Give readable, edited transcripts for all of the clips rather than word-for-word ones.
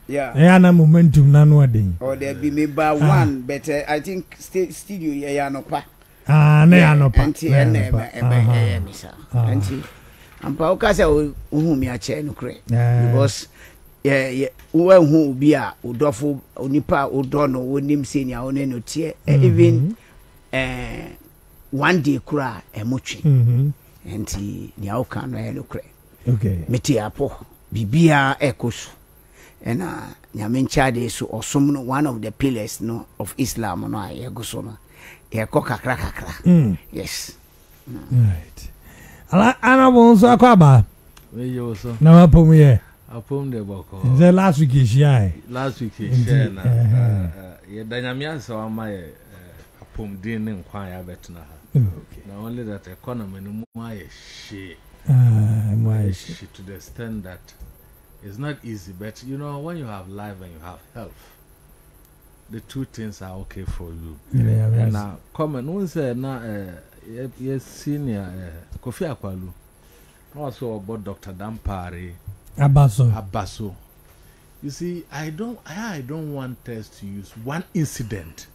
Yeah, na momentum na no den. Or there be maybe one, but I think studio yeah no pa. Na ya no pa. Anti anti ampa o ka say ohun mi a che no kre because who be a udofo onipa odono wonim senior one no tie even one day kura emotwe enti nia o kan no no kre okay meti apo bibia ekosu ena nyame nchade so osum no one of the pillars no of Islam no ayegoso no ko kakra yes right ala ana bonso akwaba we yo so na mapom ye apom de boko the last week is here na ye danyame ansa wa ma ye apom din ne nkwan ya betena ha okay na only that economy no mu aye she to the extent that it's not easy, but you know when you have life and you have health, the two things are okay for you. And now comment one say na yes senior Akufo-Addo also about Dr. Dampare Abaso. You see, I don't want us to use one incident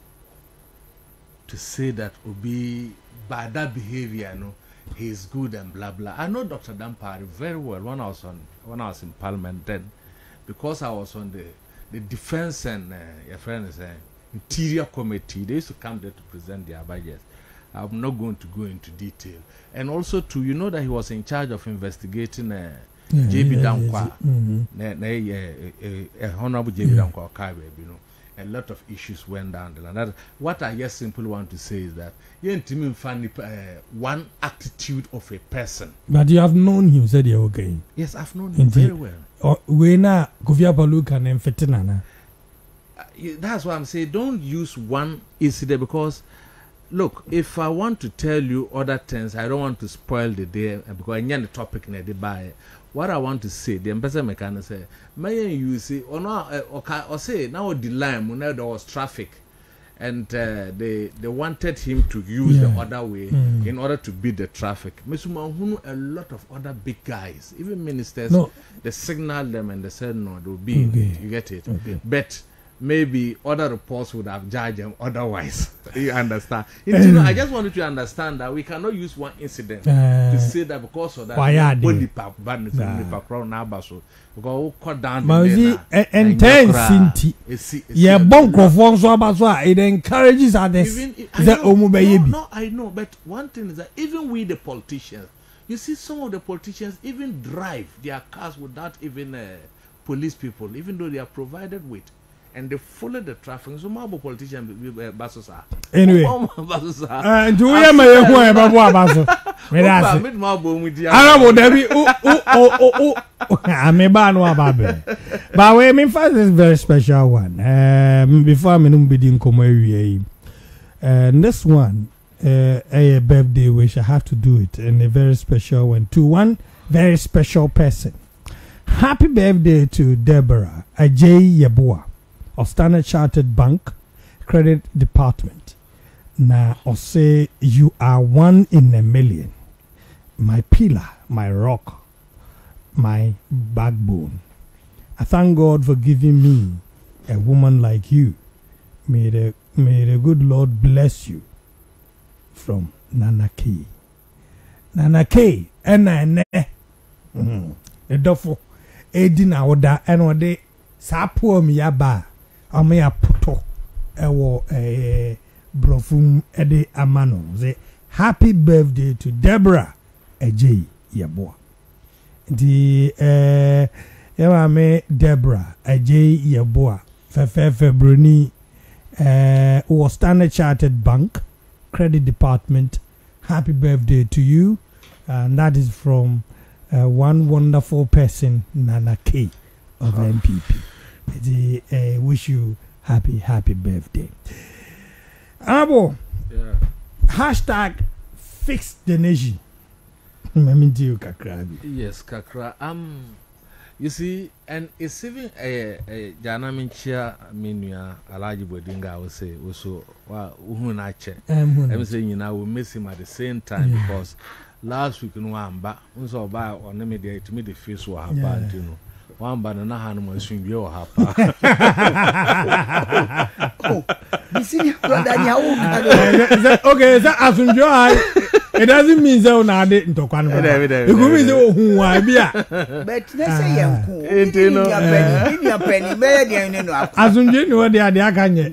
to say that Obi bad behavior, no, he is good and blah blah. I know Dr. Dampare very well when I was in Parliament then, because I was on the defense and your friend is interior committee. They used to come there to present their budgets. I'm not going to go into detail. And also too, you know that he was in charge of investigating JB Dankwa, Honorable JB Dankwa Kaiwe, you know. A lot of issues went down the line. What I just simply want to say is that you ain't find one attitude of a person. But you have known him, said you're okay. Yes, I've known him very well. We na Akufo-Addo can emphasize. That's why I'm saying don't use one incident, because look, if I want to tell you other things, I don't want to spoil the day because I the topic in the buy. What I want to say, the ambassador mechanic say, may you see or not or say now the line when there was traffic and they wanted him to use the other way in order to beat the traffic. A lot of other big guys, even ministers, they signaled them and they said no, they will be you get it. But maybe other reports would have judged them otherwise. You understand? You know, I just wanted to understand that we cannot use one incident to say that because of that. Only because cut down intense. Yeah, it encourages others. No, I know, but one thing is that even we the politicians, you see some of the politicians even drive their cars without even police people, even though they are provided with. And they follow the traffic. So my politician Basosa. Anyway, do we have my Baso? But we mean first is very special one. Before I'm bidding come and this one a birthday wish I have to do it, and a very special one to one very special person. Happy birthday to Deborah Ajay Yeboah of Standard Chartered Bank Credit Department. Now, I say you are 1 in a million. My pillar, my rock, my backbone. I thank God for giving me a woman like you. May the good Lord bless you. From Nana K. Nana K. The dofo. Edina oda enode sapo mi yaba. Ame apoto ewo brofum ede amano. Say happy birthday to Deborah Ajay Yeboah. The me Deborah Ajay Yeboah February was Standard Chartered Bank Credit Department. Happy birthday to you, and that is from one wonderful person, Nana K of MPP. Wish you happy birthday. Abo, hashtag fix the nation. Yes, Kakra. You see, and it's even a Janaminchia Minia Alaji Bodinga, I would say, also, Uhunache. I'm saying, you know, we miss him at the same time because last week in one back, we saw by on the media to me the face were bad, you know. one banana hand was swing your hapa. Oh, you see, brother, okay, is that Asunjo? It doesn't mean so now they into Kwanba. It could mean so who I be. But let's say young penny, Asunjo, no, they are the Akanye.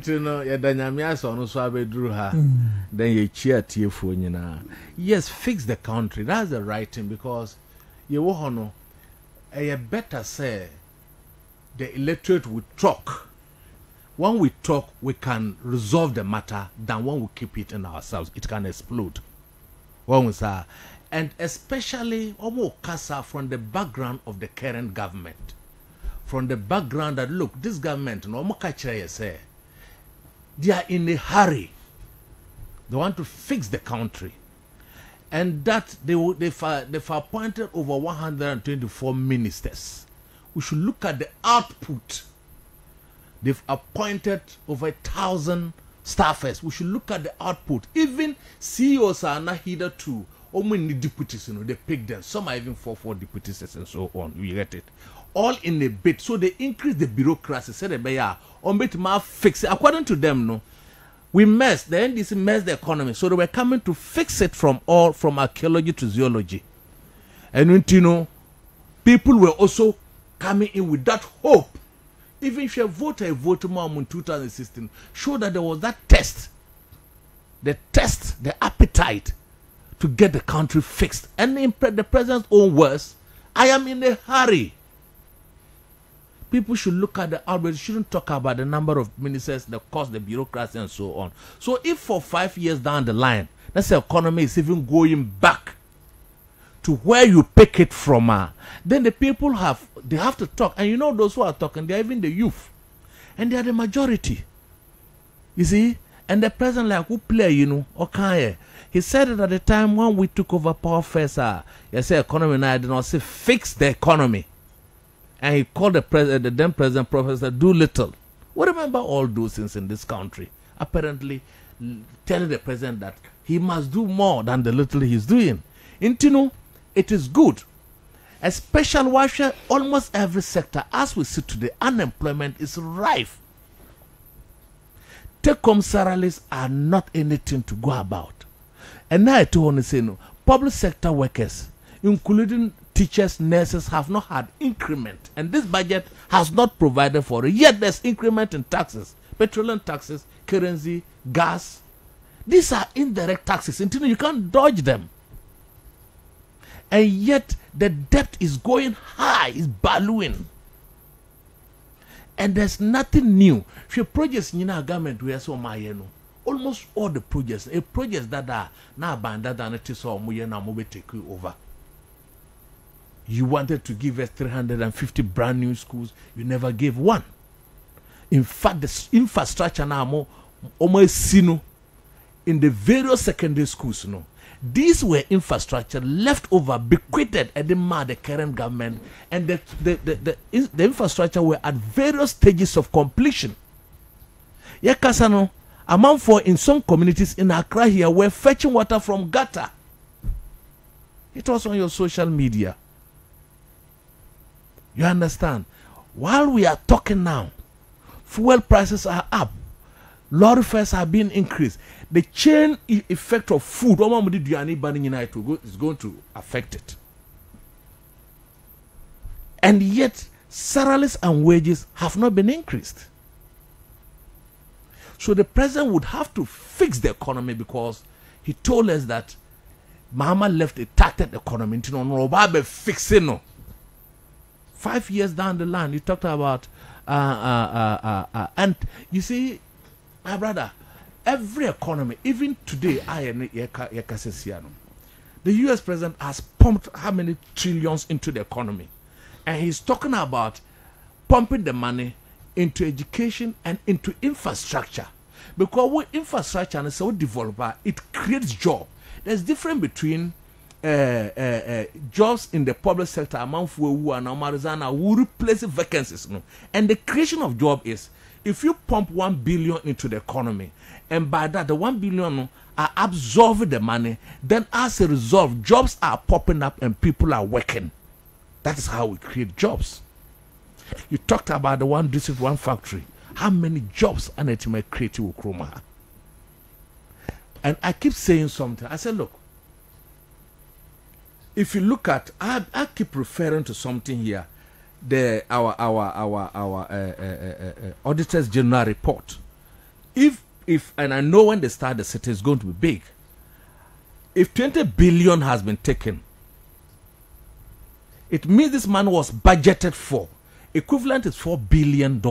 You know, ya danyamia so no so drew her. Then you cheer tear for you now. Yes, fix the country. That's the right thing because you will better say the electorate will talk. When we talk, we can resolve the matter than when we keep it in ourselves. It can explode. When we say, and especially from the background of the current government. From the background that, look, this government, they are in a hurry. They want to fix the country. And that they've appointed over 124 ministers. We should look at the output. They've appointed over 1,000 staffers. We should look at the output. Even CEOs are not here too. Only deputies, they pick them. Some are even 4 deputies and so on. We get it. All in a bit. So they increase the bureaucracy. Say they are on bit more fix it. According to them, the NDC messed the economy. So they were coming to fix it from archaeology to zoology. And people were also coming in with that hope. Even if you vote more in 2016, show that there was that test, the appetite to get the country fixed. And in the president's own words, I am in a hurry. People should look at the outbreak, shouldn't talk about the number of ministers, the cost, the bureaucracy, and so on. So if for 5 years down the line, let's say economy is even going back to where you pick it from, then the people have to talk. And those who are talking, they are even the youth. And they are the majority. You see? And the president, like, who play, okay. He said it at the time when we took over power first, he said economy, and I did not say fix the economy. And he called the then president, Professor Doolittle. We remember all those things in this country. Apparently, telling the president that he must do more than the little he's doing. It is good. Especially while almost every sector, as we see today, unemployment is rife. Take-home salaries are not anything to go about. And now I want to say, public sector workers, including teachers, nurses, have not had increment. And this budget has not provided for it. Yet there's increment in taxes, petroleum taxes, currency, gas. These are indirect taxes. You can't dodge them. And yet the debt is going high, is ballooning. And there's nothing new. If your projects in our government, we are so almost all the projects that are now abandoned and it is all we take over. You wanted to give us 350 brand new schools, you never gave one. In fact, the infrastructure now almost in the various secondary schools, these were infrastructure left over, bequeathed at the current government, and the infrastructure were at various stages of completion. Yakasano, among for in some communities in Accra here were fetching water from gutter. It was on your social media. You understand? While we are talking now, fuel prices are up. Lorry fares are being increased. The chain effect of food is going to affect it. And yet, salaries and wages have not been increased. So the president would have to fix the economy because he told us that Mama left a tattered economy. Fixing. 5 years down the line, you talked about, and you see, my brother, every economy, even today, the US president has pumped how many trillions into the economy. And he's talking about pumping the money into education and into infrastructure. Because with infrastructure and so developer, it creates jobs. There's difference between jobs in the public sector among who are now who replace vacancies. And the creation of job is, if you pump 1 billion into the economy, and by that the 1 billion are absorbing the money, then as a result, jobs are popping up and people are working. That is how we create jobs. You talked about the one district, one factory. How many jobs are it may create with Kroma? And I keep saying something. I said, look, if you look at, I keep referring to something here, our Auditors General report. If and I know when they start the city is going to be big. If 20 billion has been taken, it means this man was budgeted for. Equivalent is $4 billion.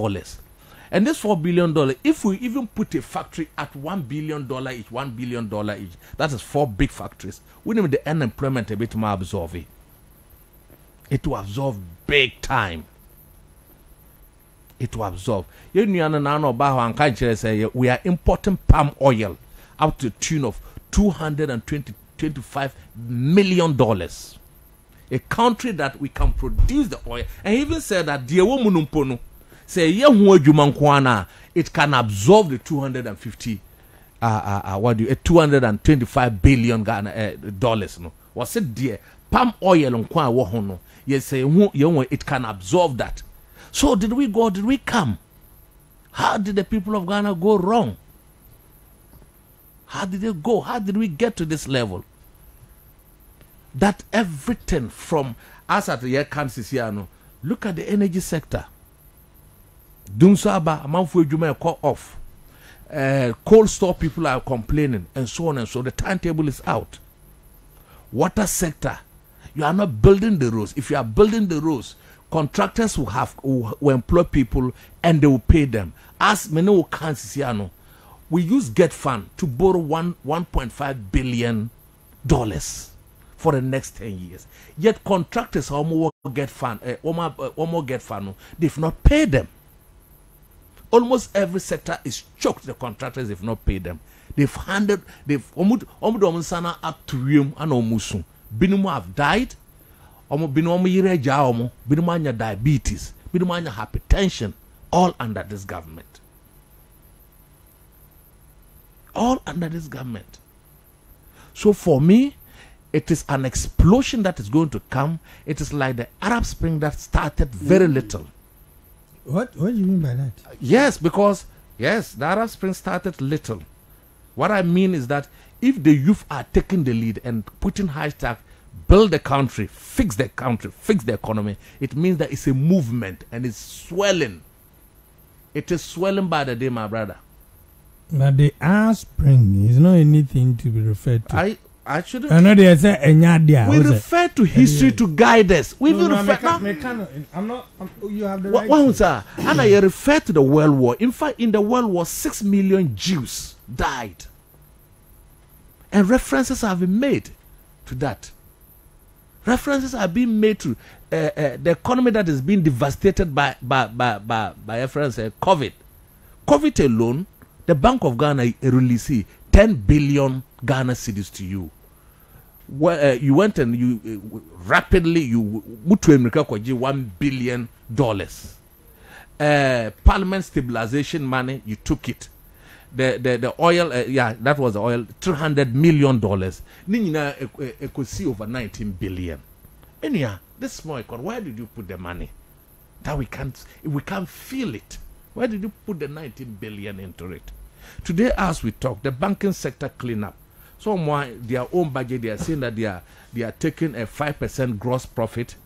And this $4 billion, if we even put a factory at $1 billion each, $1 billion each, that is 4 big factories. We need the unemployment a bit more absorb it. It will absorb big time. It will absorb. You know, we are importing palm oil up to the tune of $225 million. A country that we can produce the oil, and even said that the woman say it can absorb the 225 billion dollars. No, was it dear palm oil on kwa wohono? Yes, say it can absorb that. So did we go? Did we come? How did the people of Ghana go wrong? How did they go? How did we get to this level? That everything from us at the year comes this year, no. Look at the energy sector. Builsa, Amanfu Ejuma call off. Cold store people are complaining, and so on and so. The timetable is out. Water sector, you are not building the roads. If you are building the roads, contractors will employ people and they will pay them. As many will can't we use Get Fund to borrow $1.5 billion for the next 10 years. Yet contractors are more Get Fund, they've not paid them. Almost every sector is choked. The contractors have not paid them. They've up to Rim and Omusun. Binumu have died. Binumu diabetes. Binumu hypertension. All under this government. All under this government. So for me, it is an explosion that is going to come. It is like the Arab Spring that started very little. What do you mean by that? Yes, because the Arab Spring started little. What I mean is that if the youth are taking the lead and putting hashtag build the country, fix the economy, it means that it's a movement and it's swelling. It is swelling by the day, my brother. But the Arab Spring is not anything to be referred to. I shouldn't. I know they say we refer to history to guide us. We will refer. I'm not. You have the right. What sir? And I refer to the World War. In fact, in the World War, 6 million Jews died, and references have been made to that. References have been made to the economy that is being devastated by reference COVID. COVID alone, the Bank of Ghana released 10 billion Ghana cedis to you. Well, you went and you rapidly $1 billion. Parliament stabilization money, you took it. The oil, that was the oil, $300 million. Nina could see over 19 billion. Anyhow, this small economy, where did you put the money? That we can't feel it. Where did you put the 19 billion into it? Today, as we talk, the banking sector cleanup. Someone, their own budget, they are saying that they are taking a 5% gross profit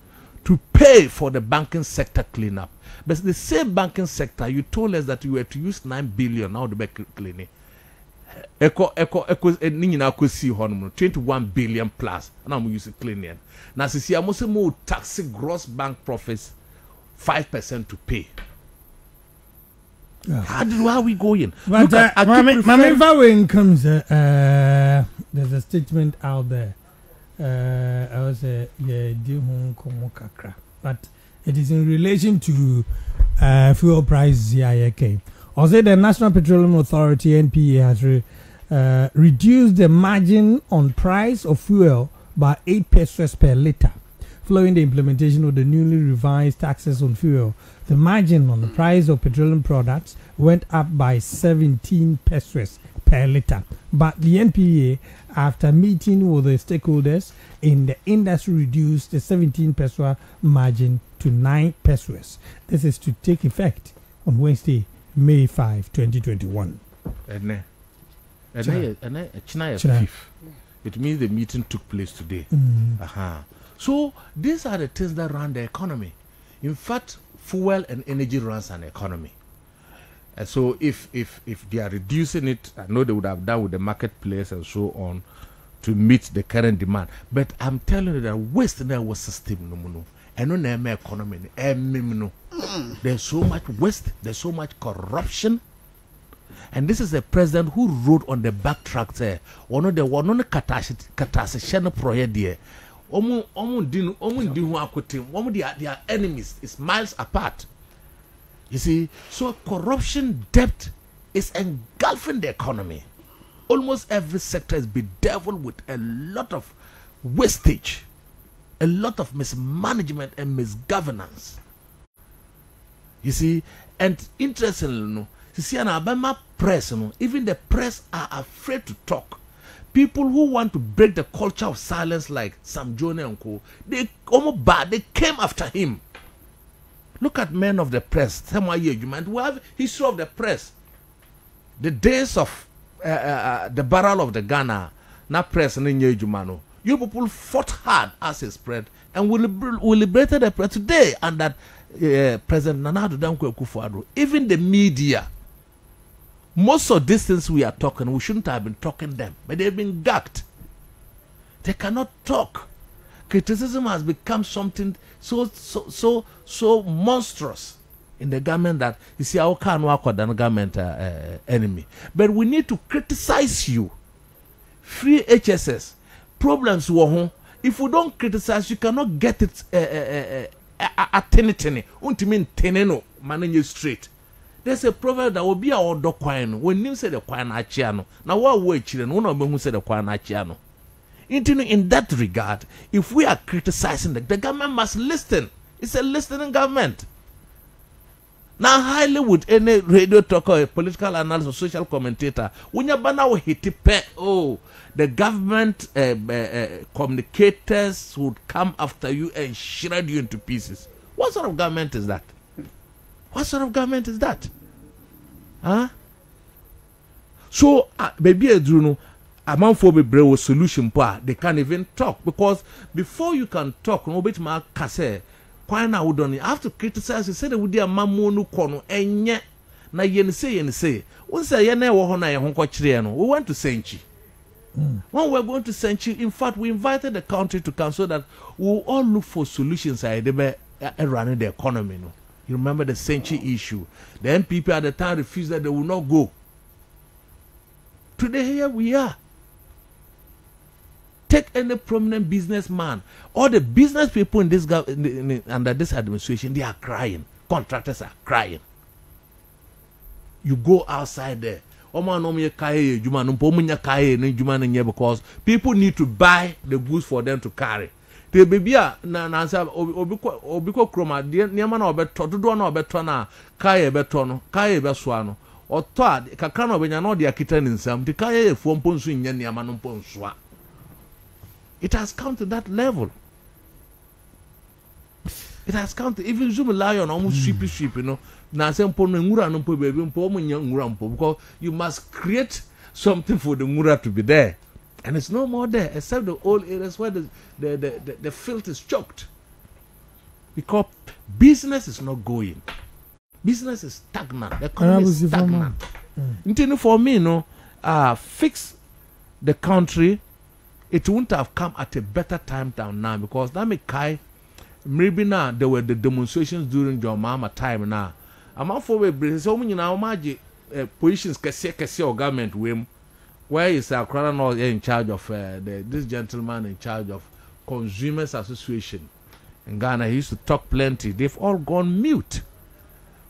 to pay for the banking sector cleanup. But the same banking sector, you told us that you were to use 9 billion now to make cleaning. 21 billion plus. And I'm using cleaning. Now, see, I'm also more taxi gross bank profits 5% to pay. Yeah. How are we going? But when comes, there's a statement out there. I was but it is in relation to fuel prices. Also, the National Petroleum Authority (NPA) has reduced the margin on price of fuel by 8 pesos per liter, following the implementation of the newly revised taxes on fuel. The margin on the price of petroleum products went up by 17 pesos per liter. But the NPA, after meeting with the stakeholders in the industry, reduced the 17 peso margin to 9 pesos. This is to take effect on Wednesday, May 5, 2021. It means the meeting took place today. So these are the things that run the economy. In fact, fuel and energy runs an economy. And so if they are reducing it, I know they would have done with the marketplace and so on to meet the current demand. But I'm telling you that waste in our system, and on the economy, there's so much waste, there's so much corruption. And this is a president who rode on the backtrack there. One of the catastrophe project there. They are enemies. It's miles apart. You see, so corruption, debt is engulfing the economy. Almost every sector is bedeviled with a lot of wastage, a lot of mismanagement and misgovernance. You see, and interestingly, you see, an Alabama press, even the press are afraid to talk. People who want to break the culture of silence, like Sam Jonah and Co., they came after him. Look at men of the press. We have history of the press. The days of the barrel of the Ghana, not press and you people fought hard as a spread, and we liberated the press today. And that President Nana Akufo-Addo, even the media. Most of these things we are talking, we shouldn't have been talking them, but they've been gagged. They cannot talk. Criticism has become something so monstrous in the government that you see how can work with the government enemy. But we need to criticize you. Free HSS problems were if we don't criticize, you cannot get it attenitene. Untimin teneno manage straight. There's a proverb that will be our dog quine when you say the quine achiano. Now, what way children, one of them who said the quine achiano. In that regard, if we are criticizing the government must listen. It's a listening government. Now, highly with any radio talker, a political analyst, or social commentator, when you're banana hit the government communicators would come after you and shred you into pieces. What sort of government is that? What sort of government is that? Huh? So, baby, Adruno, among for the solution, they can't even talk because before you can talk, no bit more kase. Why now would you have to criticize? You said that would be a mamonu kono and yet na yen say. Once I yene wohona ye honko chiriano. We went to Senchi. When we're going to Senchi, in fact, we invited the country to come so that we'll all look for solutions running the economy. No? You remember the Senchi issue. The MPP at the time refused that they will not go. Today here we are. Take any prominent businessman. All the business people in this under this administration, they are crying. Contractors are crying. You go outside there. Because people need to buy the goods for them to carry. The baby na obiko kroma niama na obeto dodo na obeto na kaya beto no kaya besoa oto a kakra na obenya na ode akita ni nsam de kaya efuo mponso nya niama no mponsoa. It has come to that level. It has come to even zoom lion almost sweep, you know. Na say mpo no ngura no mpo baby mpo mo nya ngura mpo because you must create something for the ngura to be there. And it's no more there except the old areas where the filth is choked. Because business is not going. Business is stagnant. The economy is stagnant. For me, fix the country. It wouldn't have come at a better time down now because maybe now there were the demonstrations during your mama time now. I'm not for so many now positions or government whim. Where is Accra in charge of this gentleman in charge of Consumers Association in Ghana? He used to talk plenty. They've all gone mute.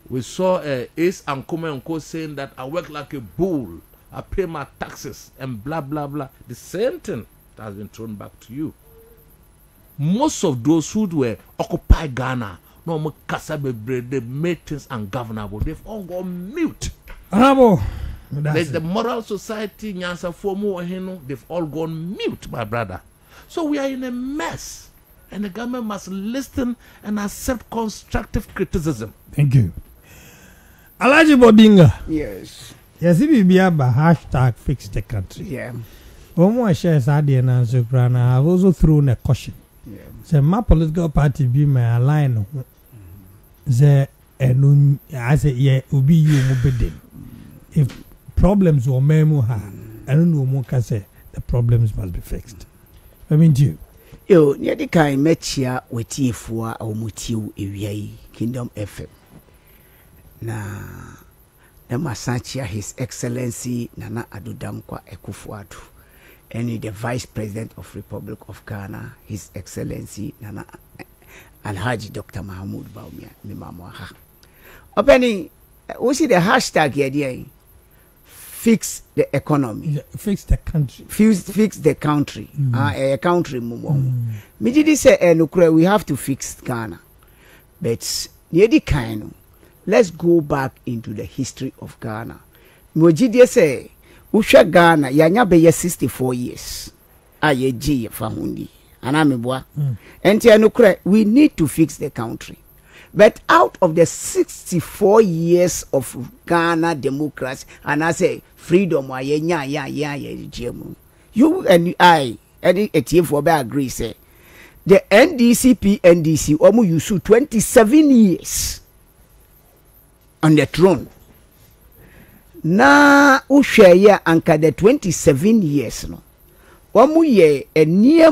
We saw Ace and Kuma and Co saying that I work like a bull, I pay my taxes and blah blah blah. The same thing that has been thrown back to you. Most of those who were occupy Ghana, they made things ungovernable. They've all gone mute. Honorable The moral society, Nyansa Fomo, they've all gone mute, my brother. So we are in a mess, and the government must listen and accept constructive criticism. Thank you. Alaji Bodinga. Yes. Yes, if you be about hashtag fix the country. Yeah. One more shares I did answer, and I have also thrown a caution. Yeah. So my political party be my line. The I say yeah, ubi you mubedin. If problems or memo ha, I don't know more can say the problems must be fixed. I mean you. Yo, near the kind metchia with you for our mutiu area Kingdom FM. Na Masachia, His Excellency Nana Addo Dankwa Akufo-Addo, and the Vice President of Republic of Ghana, His Excellency Nana Alhaji Dr. Mahmoud Bawumia Mimamwaha. Opening, we see the hashtag here, fix the economy. Fix the country. Fix the country. A country Me did say we have to fix Ghana. But near the kind, let's go back into the history of Ghana. Mojidi say, Usha Ghana, yanya be 64 years. Aye G Fahundi. Anamibwa. And we need to fix the country. But out of the 64 years of Ghana democracy, and I say freedom, you and I, any ATF agree, say the NDC almost used 27 years on the throne. Na ushaya anka the 27 years no. Ye a near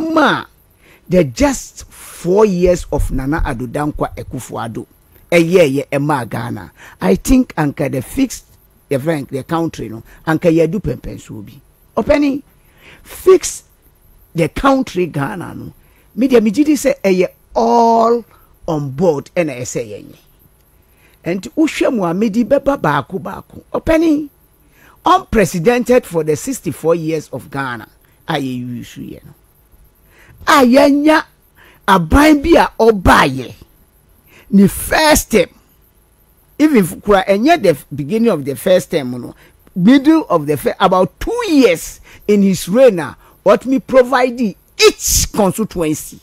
the just 4 years of Nana Addo Dankwa Akufo-Addo. A year Ghana. I think anka the fixed event the country no anka ye do pensubi. Opening fix the country Ghana no. Media mijidi say all on board and I say and Ushemwa midi beba baku. Opening unprecedented for the 64 years of Ghana. Aye use you know. Ayanya abambia obaye ni first term. Even kura enye the beginning of the first term no, middle of the about 2 years in his reign what me provide each constituency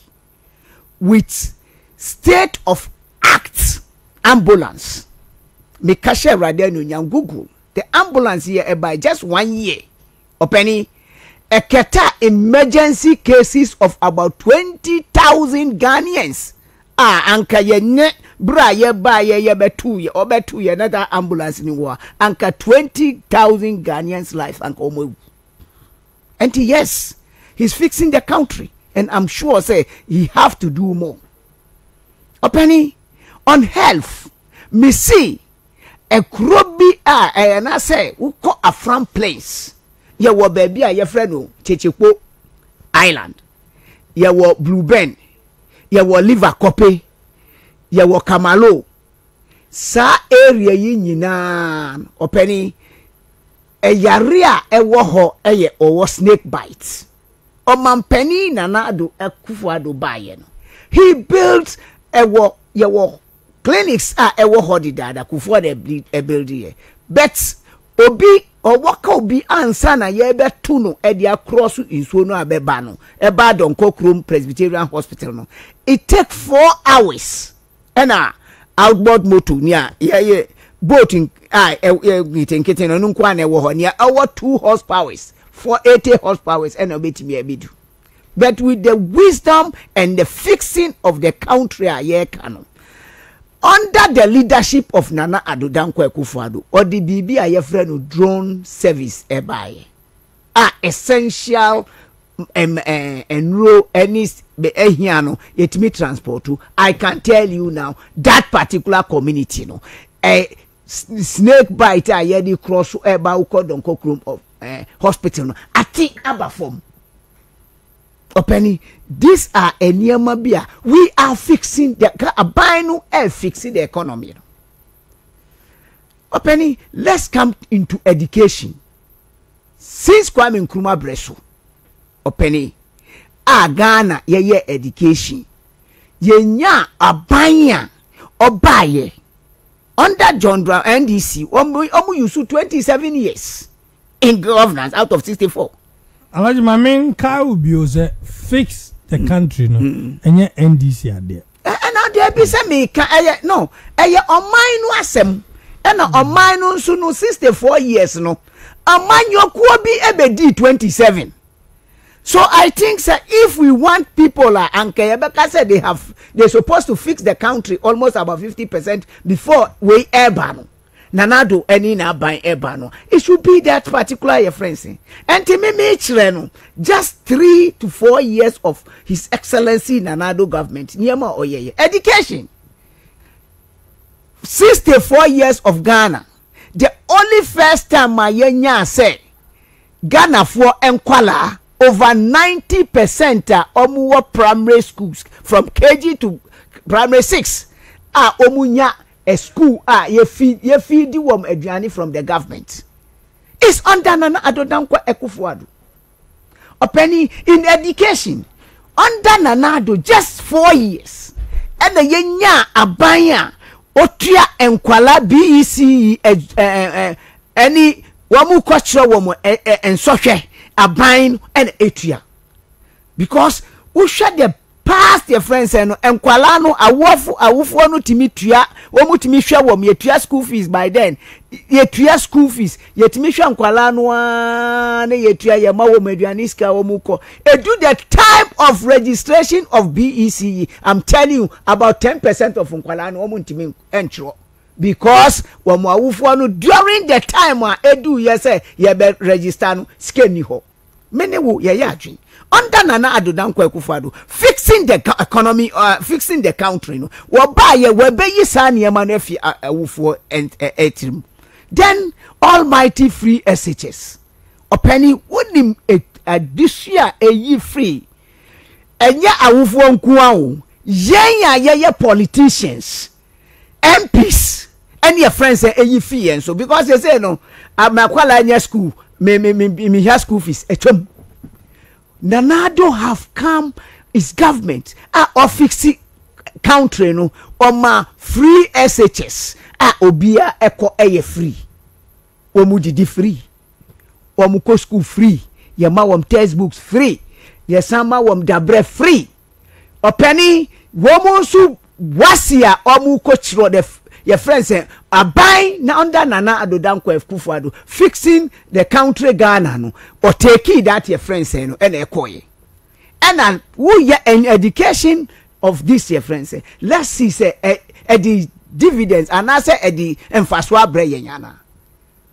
with state of act ambulance. Me kashe rade no nyam Google the ambulance here by just 1 year. Opening a keta emergency cases of about 20,000 Ghanaians. Anka ye ne bra ye ba ye betu ye obetu ye another ambulance ni wa anka 20,000 Ghanaians life anka omo. And yes, he's fixing the country, and I'm sure say he have to do more. Openi on health, me see a krobi and I say we call a front place. Ye wo baby a ye friend no Chechekpo Island. Ye wo Blue Bend. Ye wo Liver Kope. Ye wo Kamalo. Sa area yi nyina openi e yare a e wo ho ye owo snake bite. Omampani Nana Addo Akufo-Addo baye no. He built ye wo clinics e wo ho di dada Akufo-Addo e build here. Bet obi or waka obi ansa na ye betu no e dia cross insuo no abeba no e ba Donko Krom Presbyterian Hospital no. It take 4 hours. Ena outboard motor nia ye boating kitten no nkwa na wo ho nia our 2 horsepower for 80 horsepower and obetimi abidu. But with the wisdom and the fixing of the country ye canon under the leadership of Nana Addo Dankwa Akufo-Addo or the BB ayefre drone service ebaye essential enroll any ehiano yetimi transport to. I can tell you now that particular community no a snake bite ayedi cross eba uko Donko Krom of hospital no ati abafom. Openi, these are enyama bia. We are fixing the abino fixing the economy. Openi, let's come into education. Since Kwame Nkrumah Bresu, Openi, Ghana education. Ye nya abanya obaye. under John Brown NDC, use 27 years in governance out of 64. Alaji, my main car will be fix the country, no, and yet NDC are there. And now there be some no, on mine was some, and on mine also no 64 years, no, a man your be ebedi 27. So I think that if we want people like Rebecca said they're supposed to fix the country almost about 50% before we airban. Nanado any na buy airban. It should be that particular reference. And to me, just 3 to 4 years of His Excellency Nanado government. Niema Oyeye. Education. 64 years of Ghana. The only first time my yenya say Ghana for Enkwala. Over 90% omuwa primary schools from KG to primary 6 omunya a school ye feed the wom aduane from the government. It's under Nana Addo Dankwa Akufo-Addo. Openi in education under Nana Addo just 4 years. And the yenya abanya otua enkwala BEC any wamu kwachira womo ensohwe abain and etua because we share the past your friends and enkwala no awofo no timi tua wo mutimi hwe wo me tua school fees by then ye tua school fees ye timi hwe enkwala no na ye tua ye ma wo maduane ska wo muko do the time of registration of BECE. I'm telling you about 10% of enkwala no wo mutimi entro because when no during the time edu ye say ye be register no skeni ho many wo ye yadwin under Nana Addo Dankwa Akufo-Addo fixing the economy fixing the country no wo ba ye we be yi sa niema no afi awufo etrim then almighty free SHS openi wonim adisia eyi free enye awufo nku awo ye politicians MPs and your friends say eyi fee and so because they say no amakwala anya school me have school fees etwam Nana Addo have come his government of fixing country no oma free SHS obia eko eye free omu didi free omu ko school free ye ma wom textbooks free ye sama wom dabre free openi womu su wasia omu ko chiro the your friends say abai na under Nana Addo Dankwa Akufo-Addo fixing the country Ghana no or take that your friends say no and ekoye and who ye an education of this your friends say let's see say the dividends and I say the enfaswa bre yenyana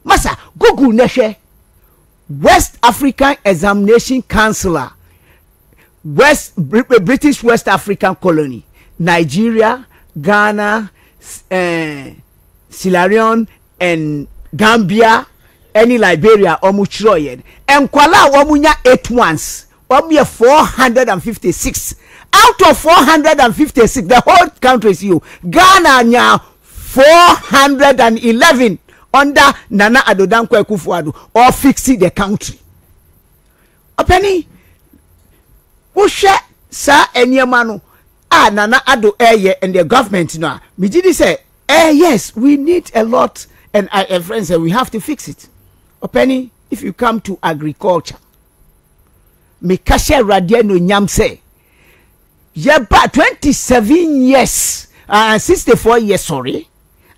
masa google nehwe West African Examination Counselor British West African Colony Nigeria Ghana Sierra Leone and Gambia any Liberia omuchroyen enkwala omunya 8 ones omuye 456 out of 456 the whole country is you Ghana nya 411 under Nana Addo Dankwa Akufo-Addo or fixing the country openi ushe sa enyema no Nana Addo and the government now. Mijidi say, yes, we need a lot, and friends say we have to fix it. Openi, if you come to agriculture, me kashe radiano nyam say, yeba 27 years, 64 years, sorry.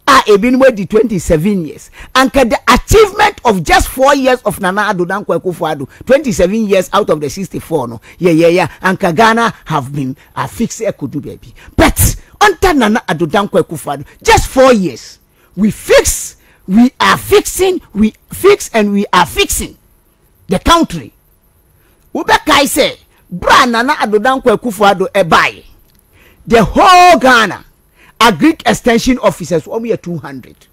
Ebin the 27 years and the achievement of just 4 years of Nana Addo Dankwa Akufo-Addo 27 years out of the 64 no and Ghana have been fixed kudu baby but under Nana Addo Dankwa Akufo-Addo just 4 years we fix and we are fixing the country Ubekai say bra Nana Addo Dankwa Akufo-Addo ebai the whole Ghana Agric extension officers only 200.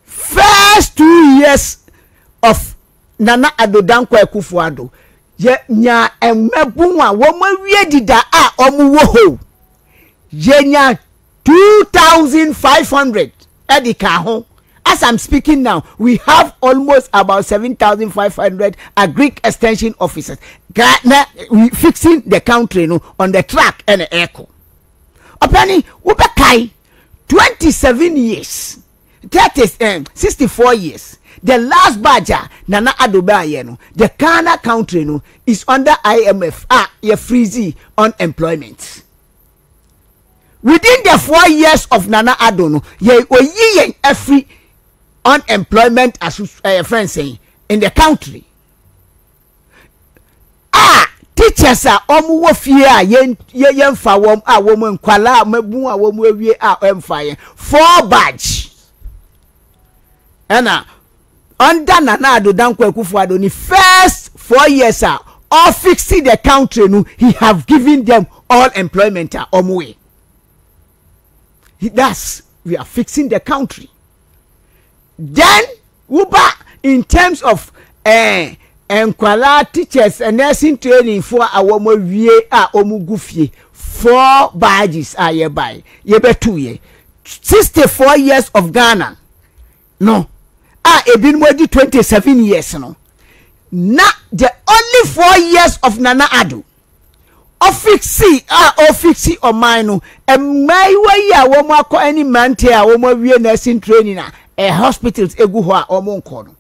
First 2 years of Nana Addo Dankwa Akufo-Addo ye nya emebunwa womo wiedida omu wo ye nya 2,500 edika ho. As I'm speaking now, we have almost about 7,500 agric extension officers. Ghana, we fixing the country no on the track and the echo. Openi ubekai 27 years, 64 years. The last badger Nana Addo baye no, the Ghana country no is under IMF ye freezy unemployment. Within the 4 years of Nana Addo no, ye every unemployment as friends saying in the country. Teachers are omu fie yen fa wom woman kwala mabu womu awie fire 4 badge. Ena under Nana Addo Dankwa Akufo-Addo ni first 4 years all fixing the country no, he have given them all employment way. That's we are fixing the country. Then uba in terms of enkwala teachers and nursing training for awomo wie omugufie 4 badges ye by ye be 2 years 64 years of Ghana no ebin wedi 27 years no na the only 4 years of Nana Addo ofixi o mine emai we ya wo mo akọ any mante womo wie nursing training hospitals egu ho omo nko no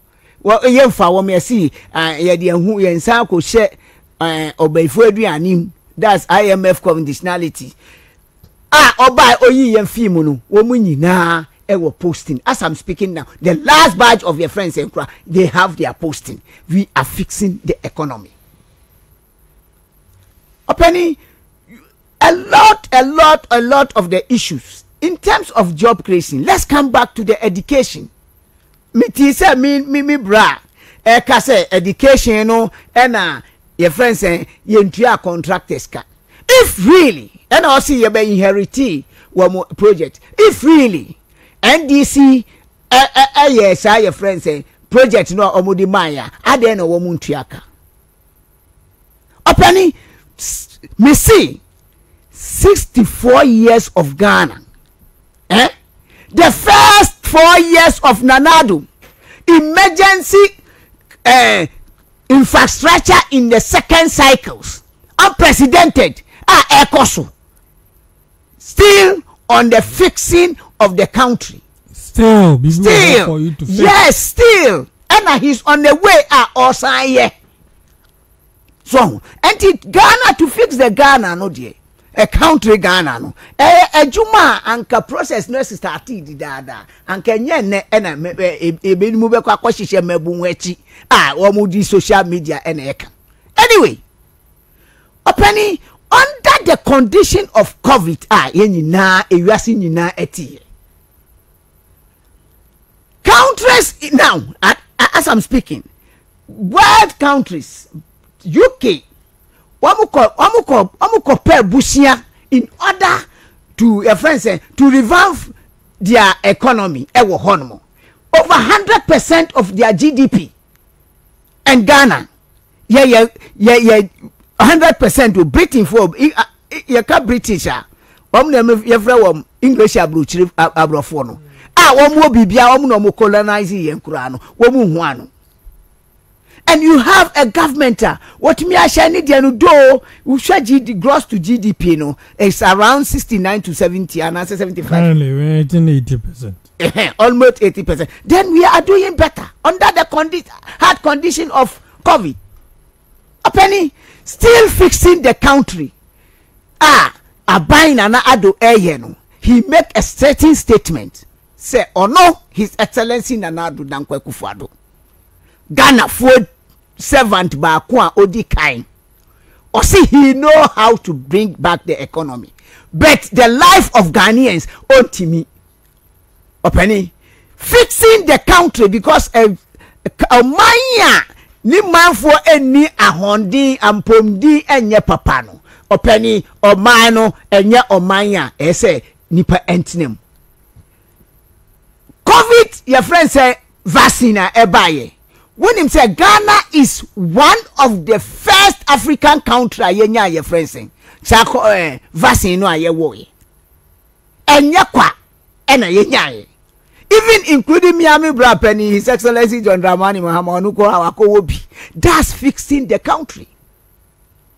ye mfa wo me see ye de hu ye nsa ko hye obaifo aduanim. That's IMF conditionality. Obai oyi ye film no wo mu nyina ewo posting. As I'm speaking now, the last batch of your friends they have their posting. We are fixing the economy. Opening a lot of the issues in terms of job creation. Let's come back to the education. Me say me bra ka say education no na your friends say ye ntua contractors ka. If really and also you be inherit one project, if really NDC yes your friends say project no omudi maya ade na wo ntua ka. Opani me see 64 years of Ghana. The first 4 years of Nana Addo, emergency infrastructure in the second cycles, unprecedented, ECOSO, still on the fixing of the country. Still, for you to fix. Yes, still, and he's on the way also here. So, and Ghana to fix the Ghana no dear. A country Ghana no juma anka process no started dada anka nye ne na ebe ni mu be kwa kwahihye mabu nwachi wo mu di social media na eka. Anyway, openi under the condition of COVID ye nyina ewiase nyina eti countries now as I'm speaking, world countries, UK Wamuko per bushia in order to your friends say to revamp their economy. Ewo honomo over 100% of their GDP, and Ghana 100% to Britain for you can British English abrofo no womo bibia womo no colonize yenkura no womo hu ano. And you have a government what me I share need no do we share gross to GDP no it's around 69 to 70 and 75. Currently we're at 80%. Almost 80%. Then we are doing better under the hard condition of COVID. A penny still fixing the country. A buying Nana Addo no. He make a certain statement. Say or no, His Excellency Nana Addo Dankwa Akufo-Addo. Ghana food servant ba kwa odi kind. Or see he know how to bring back the economy. But the life of Ghanaians on me. Openi fixing the country because a manya ni man for any ahondi ampomdi enye papano. Openi o mano enye o manya ese nipa entinem. COVID your friend say vaccine ebaye. When him say Ghana is one of the first African country yenya your friend saying chako vaccine no aye wo e enya kwa ena yenya even including Miami Brapeni, His Excellency John Dramani Mahama Onuko Awakowobi. That's fixing the country.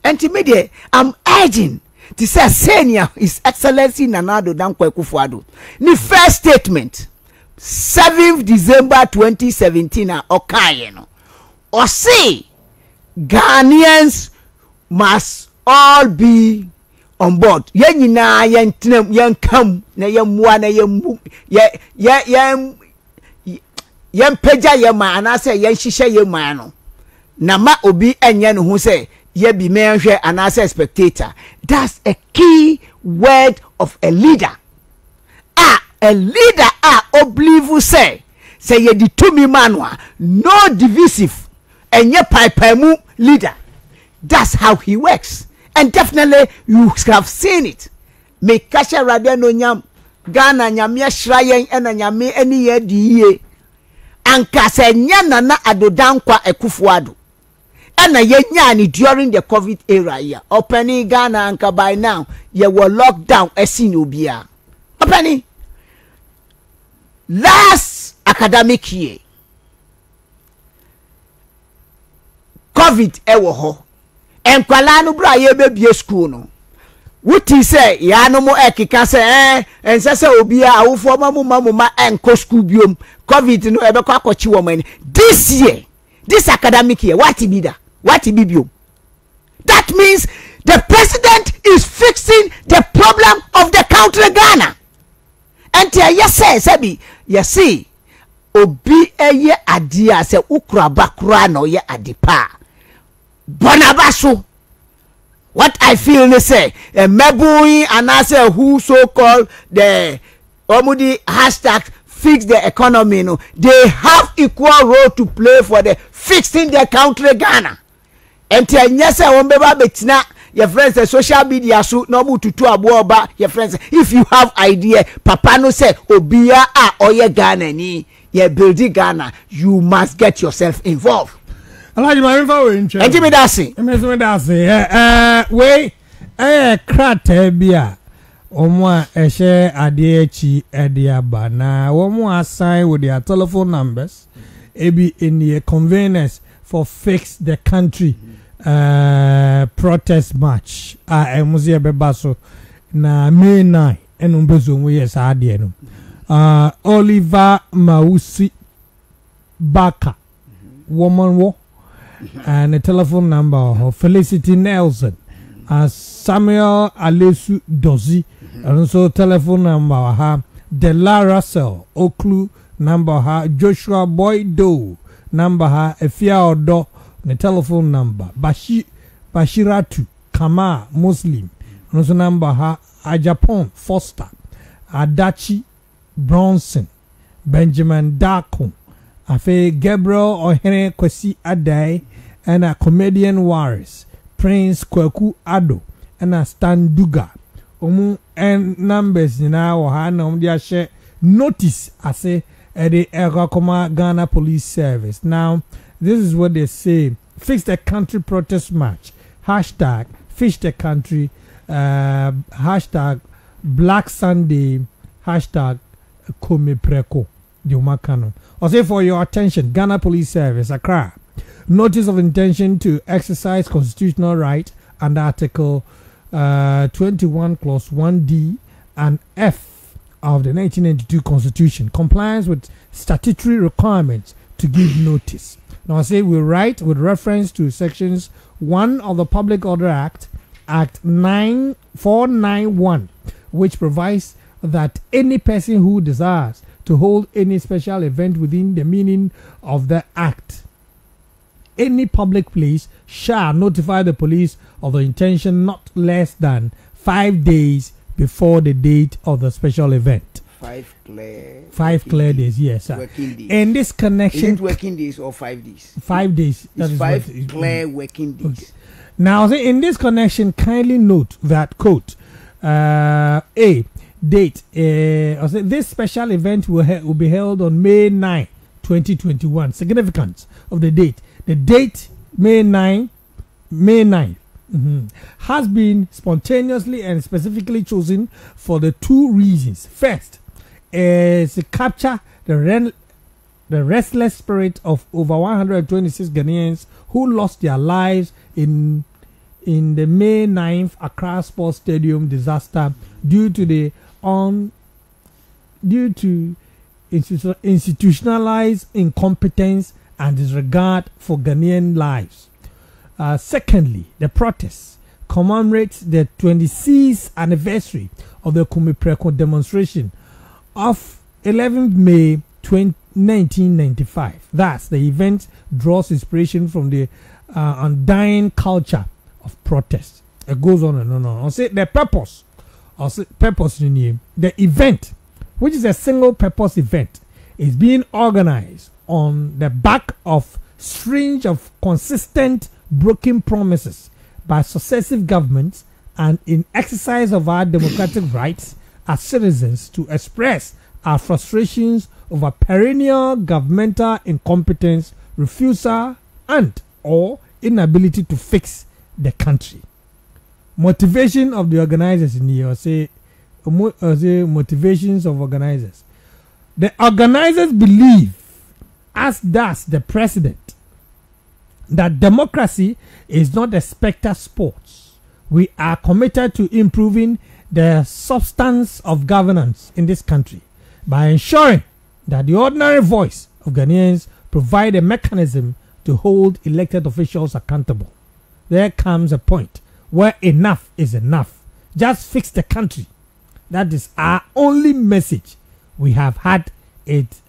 And to me, I'm urging Ti say senior His Excellency Nana Addo Dankwa Akufo-Addo. Ni first statement 7th December 2017 okaye no. Or say Ghanaians must all be on board. Yen nyina yen kam na yen mua na yen peja yen ma anase yen hihye yen ma no. Na ma obi enye no hu say ye bi menhwe anase spectator. That's a key word of a leader. A leader oblivu say ye di tumi manwa no divisive enye paipamu leader. That's how he works. And definitely you have seen it. Me kasha radio no nyam Ghana nyame shrayen ena nyame eni ye di ye. Anka se nyana na Addo Dankwa Akufo-Addo. Ena ye nyani during the COVID era here. Opening Ghana anka by now ye were locked down esi obia. Opening last academic year COVID ewo ho. Enkwala no bra ye bebie school no. Wuti say ya no mo ekika say ense say obia awofo mamuma enko school biom COVID no ebekọ akọchi wo mani. This year, this academic year, what be that? What be biom? That means the president is fixing the problem of the country Ghana. And yes say yes see obi eye adia say ukura bakura no ye adipa. Bonabaso. What I feel they say a mebui and I say who so called the omudi hashtag fix the economy no, they have equal role to play for the fixing the country Ghana. And yes ombeba betina your friends say social media so no mu tutu aboba your friends if you have idea papa no say obia oye Ghana ni ye building Ghana you must get yourself involved. Alaji ma info we nche. Enti me dasi. Me dasi. We krata bia omo ehye ade echi ede aba na omo assign with their telephone numbers ebi in the convenience for fix the country protest march emuzie beba so na May 9 enu mbezo mu yes ade no Oliver Mausi Baka woman wo and a telephone number of Felicity Nelson, Samuel Alesu Dozi, and also telephone number Dela Russell Oklu number Joshua Boydo number Efia-Odo, the telephone number Bashiratu Kama Muslim, and also number Ajapon Foster Adachi Bronson Benjamin Darko Afe Gabriel Ohene Kwesi Adai and a comedian Waris Prince Akufo-Addo and a Stan Duga omu and numbers now or dia share notice I say at the Ekakoma Ghana Police Service. Now this is what they say: fix the country protest march hashtag fix the country hashtag Black Sunday hashtag Komepreko. Or say for your attention, Ghana Police Service, Accra. Notice of intention to exercise constitutional right under Article 21 Clause 1D and F of the 1992 Constitution. Compliance with statutory requirements to give notice. Now I say we write with reference to sections 1 of the Public Order Act, Act 9491, which provides that any person who desires to hold any special event within the meaning of the act, any public place shall notify the police of the intention not less than 5 days before the date of the special event. 5 clear days, yes, sir. Working days. In this connection, is it working days or 5 days? 5 days. It's 5 clear working days. Okay. Now, in this connection, kindly note that quote date. This special event will be held on May 9, 2021. Significance of the date. The date May 9 has been spontaneously and specifically chosen for the 2 reasons. First, is to capture the restless spirit of over 126 Ghanaians who lost their lives in in the May 9th Accra Sports Stadium disaster due to institutionalized incompetence and disregard for Ghanaian lives. Secondly, the protest commemorates the 26th anniversary of the Kumipreko demonstration of 11th May 1995. Thus, the event draws inspiration from the undying culture of protest. It goes on and on and on. I'll say the purpose. The event, which is a single purpose event, is being organized on the back of string of consistent broken promises by successive governments and in exercise of our democratic rights as citizens to express our frustrations over perennial governmental incompetence, refusal, and or inability to fix the country. Motivation of the organizers in here, say motivations of organizers. The organizers believe, as does the president, that democracy is not a spectre sport. We are committed to improving the substance of governance in this country by ensuring that the ordinary voice of Ghanaians provide a mechanism to hold elected officials accountable. There comes a point where enough is enough. Just fix the country. That is our only message. We have had it.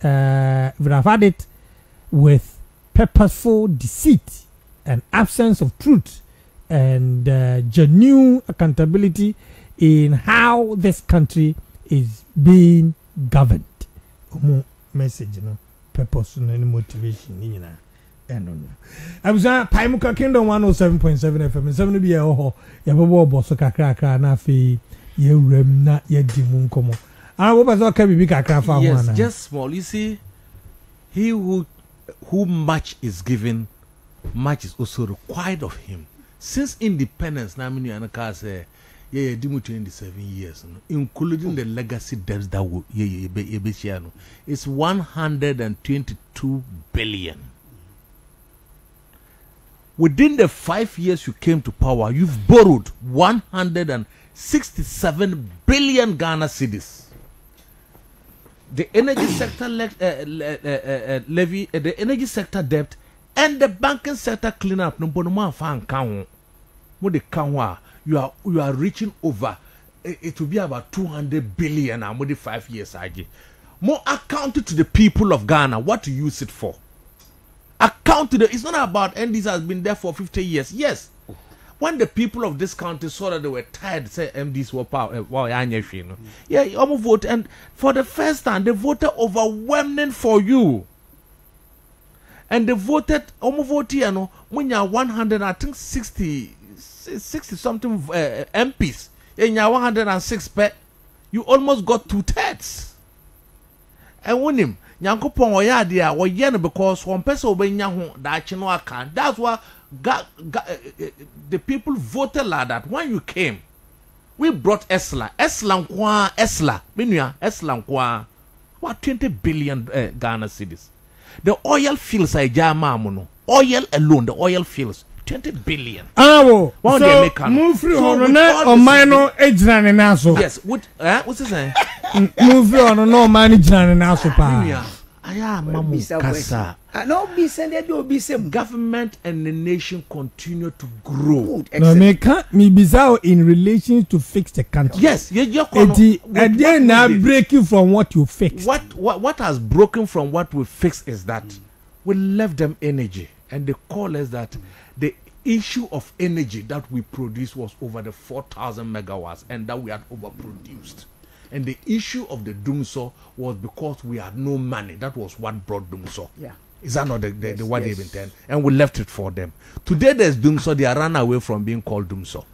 With purposeful deceit and absence of truth and genuine accountability in how this country is being governed. Message, purpose and motivation. I was at Paimuka Kingdom 107.7 FM. 7 be a ho, Yabo Bosoka Kraka, Nafi, Yeremna, Yedimun Como. I was okay, Bika Krafa. Yes, just small. You see, he who much is given, much is also required of him. Since independence, Namini Anaka say, yeah, 27 years, including the legacy debts that will it's 122 billion. Within the 5 years you came to power, you've borrowed 167 billion Ghana cedis. The energy sector levy, the energy sector debt, and the banking sector cleanup. You are reaching over. It will be about 200 billion. I'm with 5 years. More accounted to the people of Ghana. What to use it for? Account to the. It's not about NDs has been there for 50 years. Yes. When the people of this country saw that they were tired, say MDs were power, yeah, you almost vote, and for the first time they voted overwhelming for you, and they voted almost when you're 100, I think 60 something MPs, and you're 106, you almost got 2/3, and when him. Nyankopon oya de a woye no because one person obenya ho da chino aka. That's why the people voted like that. When you came, we brought Esla what 20 billion Ghana cedis. The oil fields are jama oil alone, the oil fields 20 billion. So move through on or minor age naso. Yes, what's he saying? Move on no manage naso pa. Government and the nation continue to grow. No, me can't me bizarre in relation to fix the country. Yes, and then now break you from what you fixed. What has broken from what we fixed is that we left them energy, and they call us that the issue of energy that we produced was over the 4,000 megawatts, and that we had overproduced. And the issue of the Dumso was because we had no money. That was what brought Dumso. Yeah. Is that not the what they've intended? And we left it for them. Today there's Dumso. They are run away from being called Dumso.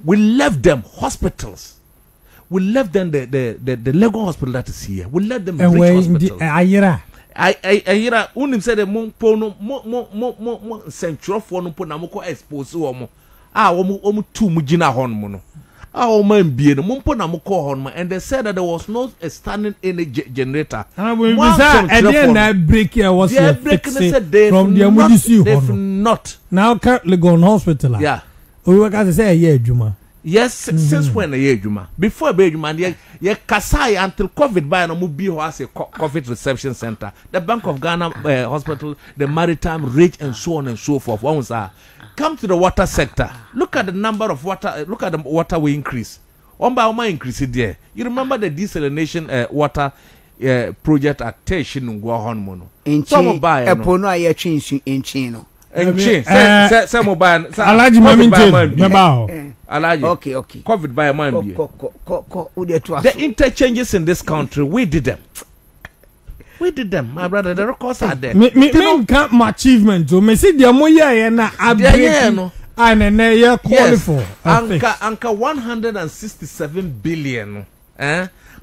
We left them hospitals. We left them the Lego hospital that is here. We left them rich hospitals. Ayira unim said the monpo no central for no po na moko expose wo omu tu mu gina hon mo no and they said that there was no standing energy generator. And we break here was from the MDC they've not now currently gone hospital. Yeah. We work as say yeah, Juma. Yes, since when a year, Juma? Before a baby man, ye Kasai until COVID by no be who has a COVID reception center, the Bank of Ghana hospital, the maritime rich and so on and so forth. Once come to the water sector. Look at the number of water. Look at the water we increase. On by my increase it there. You remember the desalination water project at Teshin Guahon Mono. In China, a pono I change in Chino. And change. Say mobile. Alaji Maminte. Alaji. Okay. COVID by a man. The interchanges in this country, we did them. My brother. The records are there. Me can't my achievement. So me see the moya na abreaking. And then you qualify. Anka 167 billion.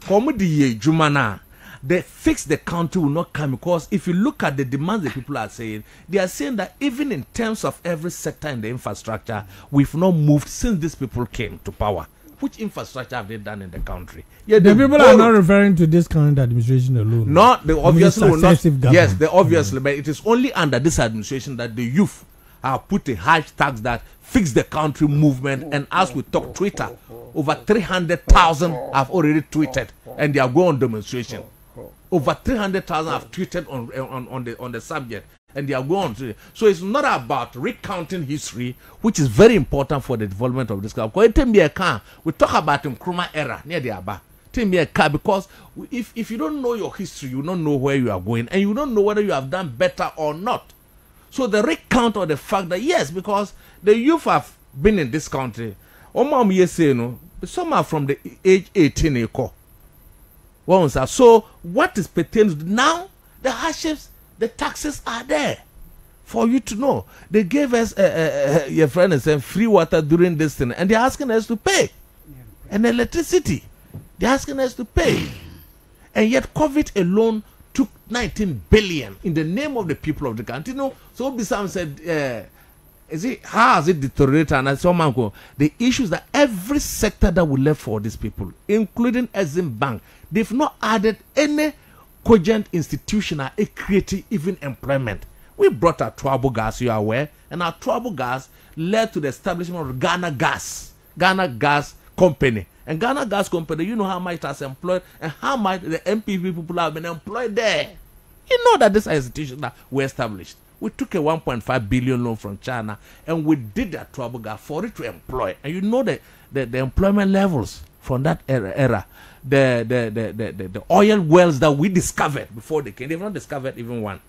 Comedy Jumana. They fix the country will not come because if you look at the demands the people are saying, they are saying that even in terms of every sector in the infrastructure, we've not moved since these people came to power. Which infrastructure have they done in the country? Yeah, the people are not referring to this current administration alone. Not the obviously will not. Yes, the obviously, but it is only under this administration that the youth have put a hashtag that fix the country movement. And as we talk Twitter, over 300,000 have already tweeted and they are going on demonstration. Over 300,000 have tweeted on the subject, and they are going to. So it's not about recounting history, which is very important for the development of this country. We talk about the Nkrumah era near the Aba. Because if you don't know your history, you don't know where you are going, and you don't know whether you have done better or not. So the recount of the fact that yes, because the youth have been in this country, some are from the age 18 So what is pertains now? The hardships, the taxes are there for you to know. They gave us your friend is saying free water during this thing, and they're asking us to pay, and electricity, they're asking us to pay, and yet COVID alone took 19 billion in the name of the people of the country. So Builsa said, how has it deteriorated? And as someone go, the issues that every sector that we left for these people, including Exim Bank, they've not added any cogent institution or creating even employment. We brought our trouble gas, you are aware, and our trouble gas led to the establishment of Ghana Gas Company. And Ghana Gas Company, you know how much it has employed and how much the MPP people have been employed there. You know that this institution that we established. We took a 1.5 billion loan from China and we did that trouble gas for it to employ. And you know the employment levels from that era. The oil wells that we discovered before they came, they've not discovered even one.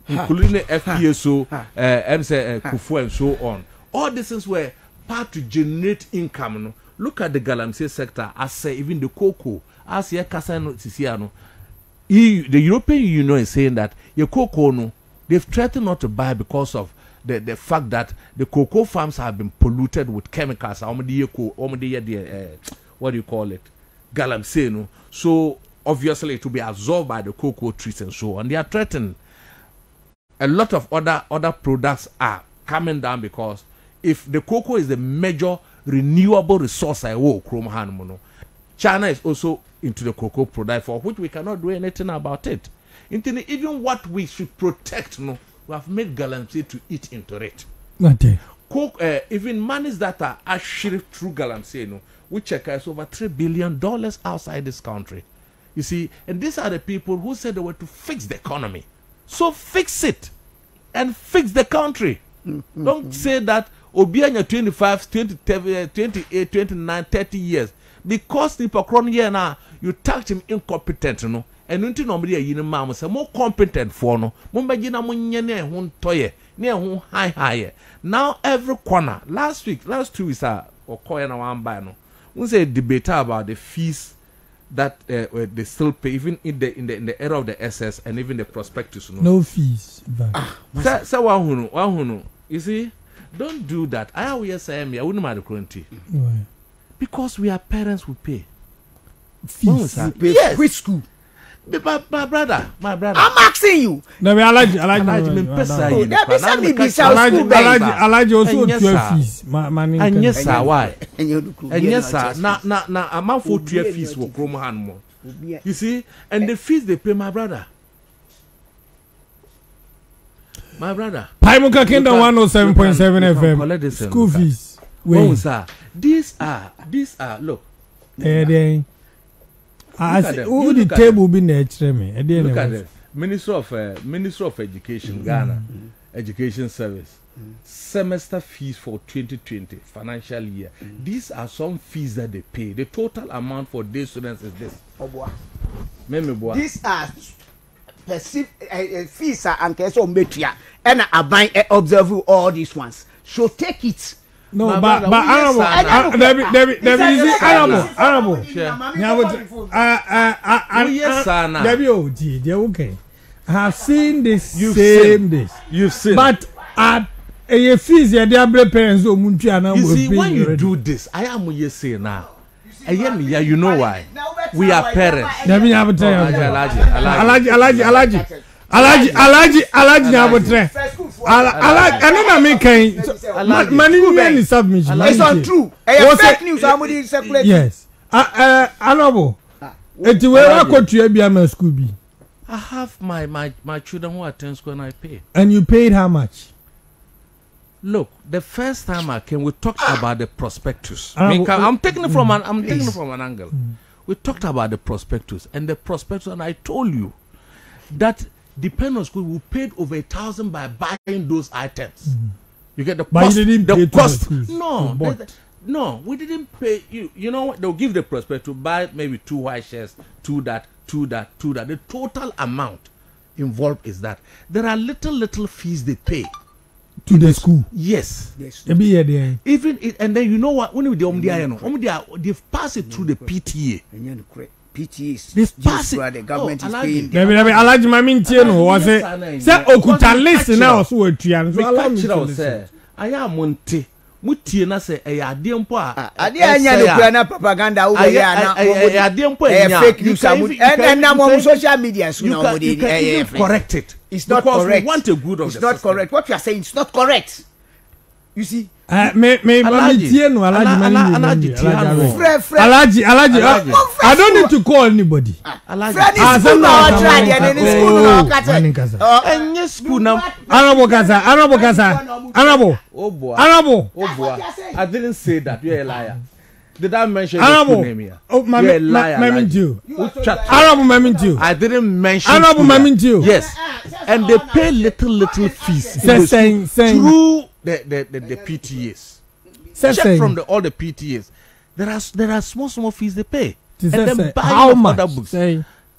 Including the FPSO, Akufo and so on. All these things were part to generate income. Look at the Galamsey sector, as say even the cocoa, as here Kasano Sisiano. The European Union is saying that your cocoa, they've threatened not to buy because of the fact that the cocoa farms have been polluted with chemicals. What do you call it? Galamsey. So obviously it will be absorbed by the cocoa trees and so on. They are threatened. A lot of other products are coming down because if the cocoa is the major renewable resource, China is also into the cocoa product, for which we cannot do anything about it. Even what we should protect, we have made Galamsey to eat into it. Even monies that are actually through Galamsey, we check is over $3 billion outside this country. You see, and these are the people who said they were to fix the economy. So fix it and fix the country. Don't say that Obianya 25, 28, 29, 30 years. Because the Pokron here now, you tax him incompetent, and until nobody a mamma say more competent for no. Mumbagina munyane hun toye, near whom high. Now every corner, last 2 weeks or coin one by no. We say debate about the fees that they still pay, even in the era of the SS and even the prospectus. No fees. Say one. You see, don't do that. I always say I wouldn't mind the currency. Because we are parents who pay. Fees. Yes. Which school? My brother. I'm asking you. No, I like also 12 fees. And yes, sir, why? And yes, sir. Now, amount for 12 fees for Chrome Hand. You see, and the fees they pay, my brother. My brother. Paimuka Kingdom 107.7 FM. School fees. Wait, sir. These are look. Then I see who the table be next me. Look at it. Minister of Education, Ghana, Education Service. Semester fees for 2020 financial year. These are some fees that they pay. The total amount for day students is this. These are perceived fees and so metria and I buy observe all these ones. So take it. No, but honorable. Okay. I have seen this. You've seen. But at a fees, your parents you see, when you do this, I am what you say now. You know why? We are parents. Let me have a tell you. It's untrue. Fake news. Somebody circulate. Yes. Honorable. I have my children who attend school and I pay. And you paid how much? Look, the first time I came, we talked about the prospectus. I'm taking it from an angle. We talked about the prospectus, and I told you that depending on school, we paid over 1,000 by buying those items. You get the cost. The cost. No, we didn't pay. You know what? They'll give the prospectus to buy maybe 2 white shirts, 2 that. The total amount involved is that there are little fees they pay. To the school. Yes. Even it, and then you know what? When they pass it through the PTA. PTA. They pass it. The government is paying. Alaji Mamintiano was it? Say Okuta listen now so I am Monte. Mutie na say adempo a anya no kura na propaganda wo ya na adempo enya fake news and na mo social media so na mo dey correct it. It's not correct. We want a good of it's not system. Correct. What you are saying is not correct. You see, Alaji, I don't need to call anybody. Alaji, I didn't say that. You're a liar. Did I mention your name here? You're a liar. I didn't mention. Yes, and they pay little fees through the PTAs. Check from all the PTAs. There are small fees they pay. And then buy how much? Other books.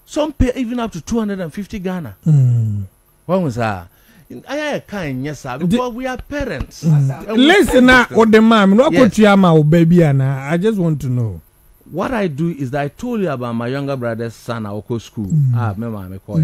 Some pay even up to 250 Ghana. What was that? I can't yes because we are parents. Listen now, what the mom, no baby, I just want to know. What I do is that I told you about my younger brother's son at Oko school. Remember I call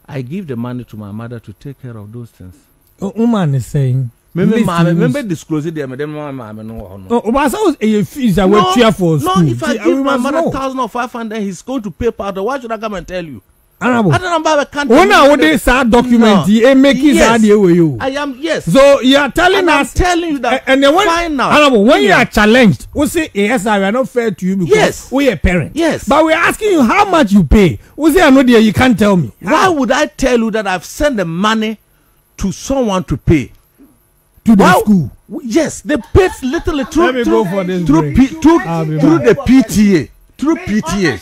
I give the money to my mother to take care of those things. Woman is saying. Remember disclosing them. No, but so a fees that were cheerful. No, if I give my mother 1,000 or 500, he's going to pay part. Why should I come and tell you? I don't know. When I would sad document, make it sad with you. I am So you are telling us, telling you that. And then when you are challenged, we say yes, I are not fair to you because we are parents. Yes, but we are asking you how much you pay. We say I know there you can't tell me. Why would I tell you that I've sent the money to someone to pay? To the school. Yes, they paid little through the PTA. Through PTA.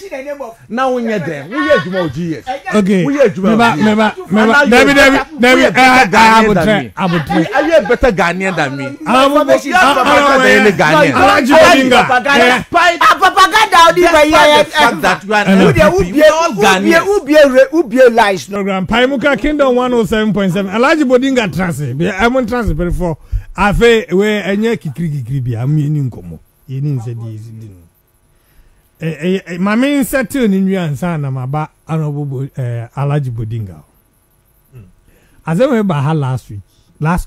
Now when you're there, we are doing GS. Okay. We are doing David, I would try. Are you a better Ghanaian than me? Program Paimuka Kingdom 107.7. Alaji Bodinga transit. I won't transit before. I feel where I near Kikri. I'm in Komo. You didn't say this. My main settle in you and son, I'm about honorable Alaji Bodinga. As I went by her last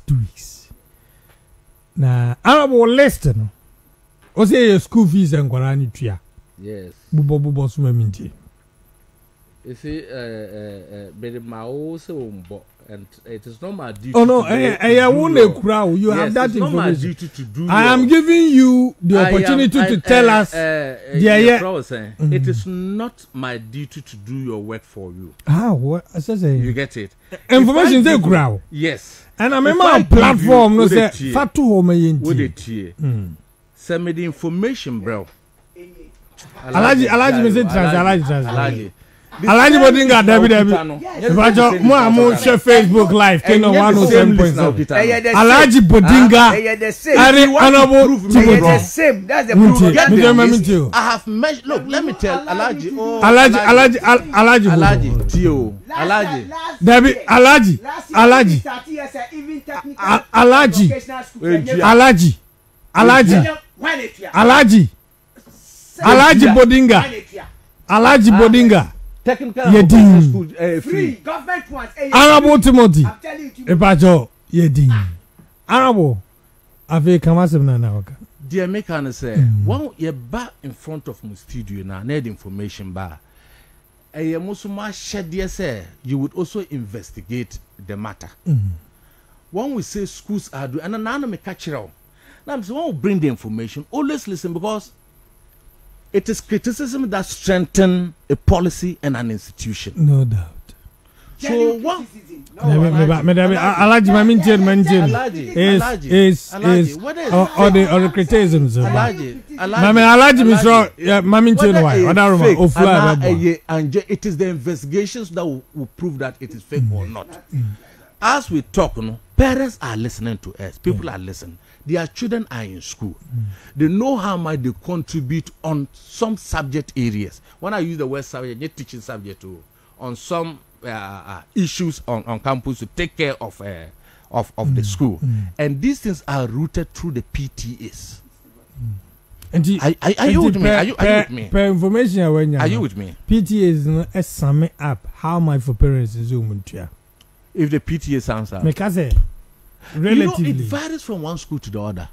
2 weeks. Now, honorable Lester, was a school fees and Guarani Tria. Yes. Bubo Swimming. You see, but my also and it is not my duty. Oh no, I won't a crowd. You have that it's not my information. duty to do. I am giving you the opportunity to tell us. It is not my duty to do your work for you. Ah, what? You get it? Information is a crowd. Yes. And I remember on platform, no say fatu home with it here. Send me the information, bro. Alaji, me say Alaji. Alaji Bodinga David. If mo share Facebook live, Keno 107.7. Alaji Bodinga. Ari honorable the same. That's the proof. I have measured. Look, let me tell Alaji. Alaji. Tio. Alaji. David. Alaji. Bodinga. Technical school free. Government wants Honorable Timothy. I'm telling you. Epacho Yedin. Honorable. Ave kamasem na na oka. Dear Mekan say, when you back in front of my studio now, need information bar. You must share say you would also investigate the matter. When we say schools are doing, and now me catch it out. Now when we bring the information, always listen because it is criticism that strengthens a policy and an institution. No doubt. So what? Alaji the criticisms. It is the investigations that will prove that it is fake or not. As we talk, parents are listening to us. People are listening. Their children are in school. They know how much they contribute on some subject areas. When I use the word subject, you're teaching subject too, on some issues on campus to take care of the school. And these things are rooted through the PTAs. Are you with me? Are you with me? Per information, are you with me? PTA is summing up how much for parents is if the PTA sounds out. Relatively. It varies from one school to the other.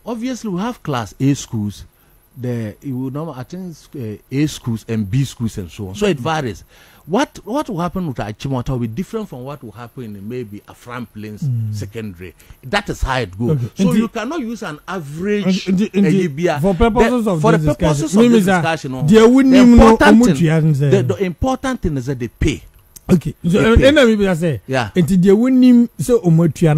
Obviously, we have class A schools. I think A schools and B schools and so on. So it varies. What will happen with Achimota will be different from what will happen in maybe a Afram Plains secondary. That is how it goes. Okay. So you cannot use an average for purposes of this discussion. The important thing is that they pay. Okay, so maybe I say, and they win so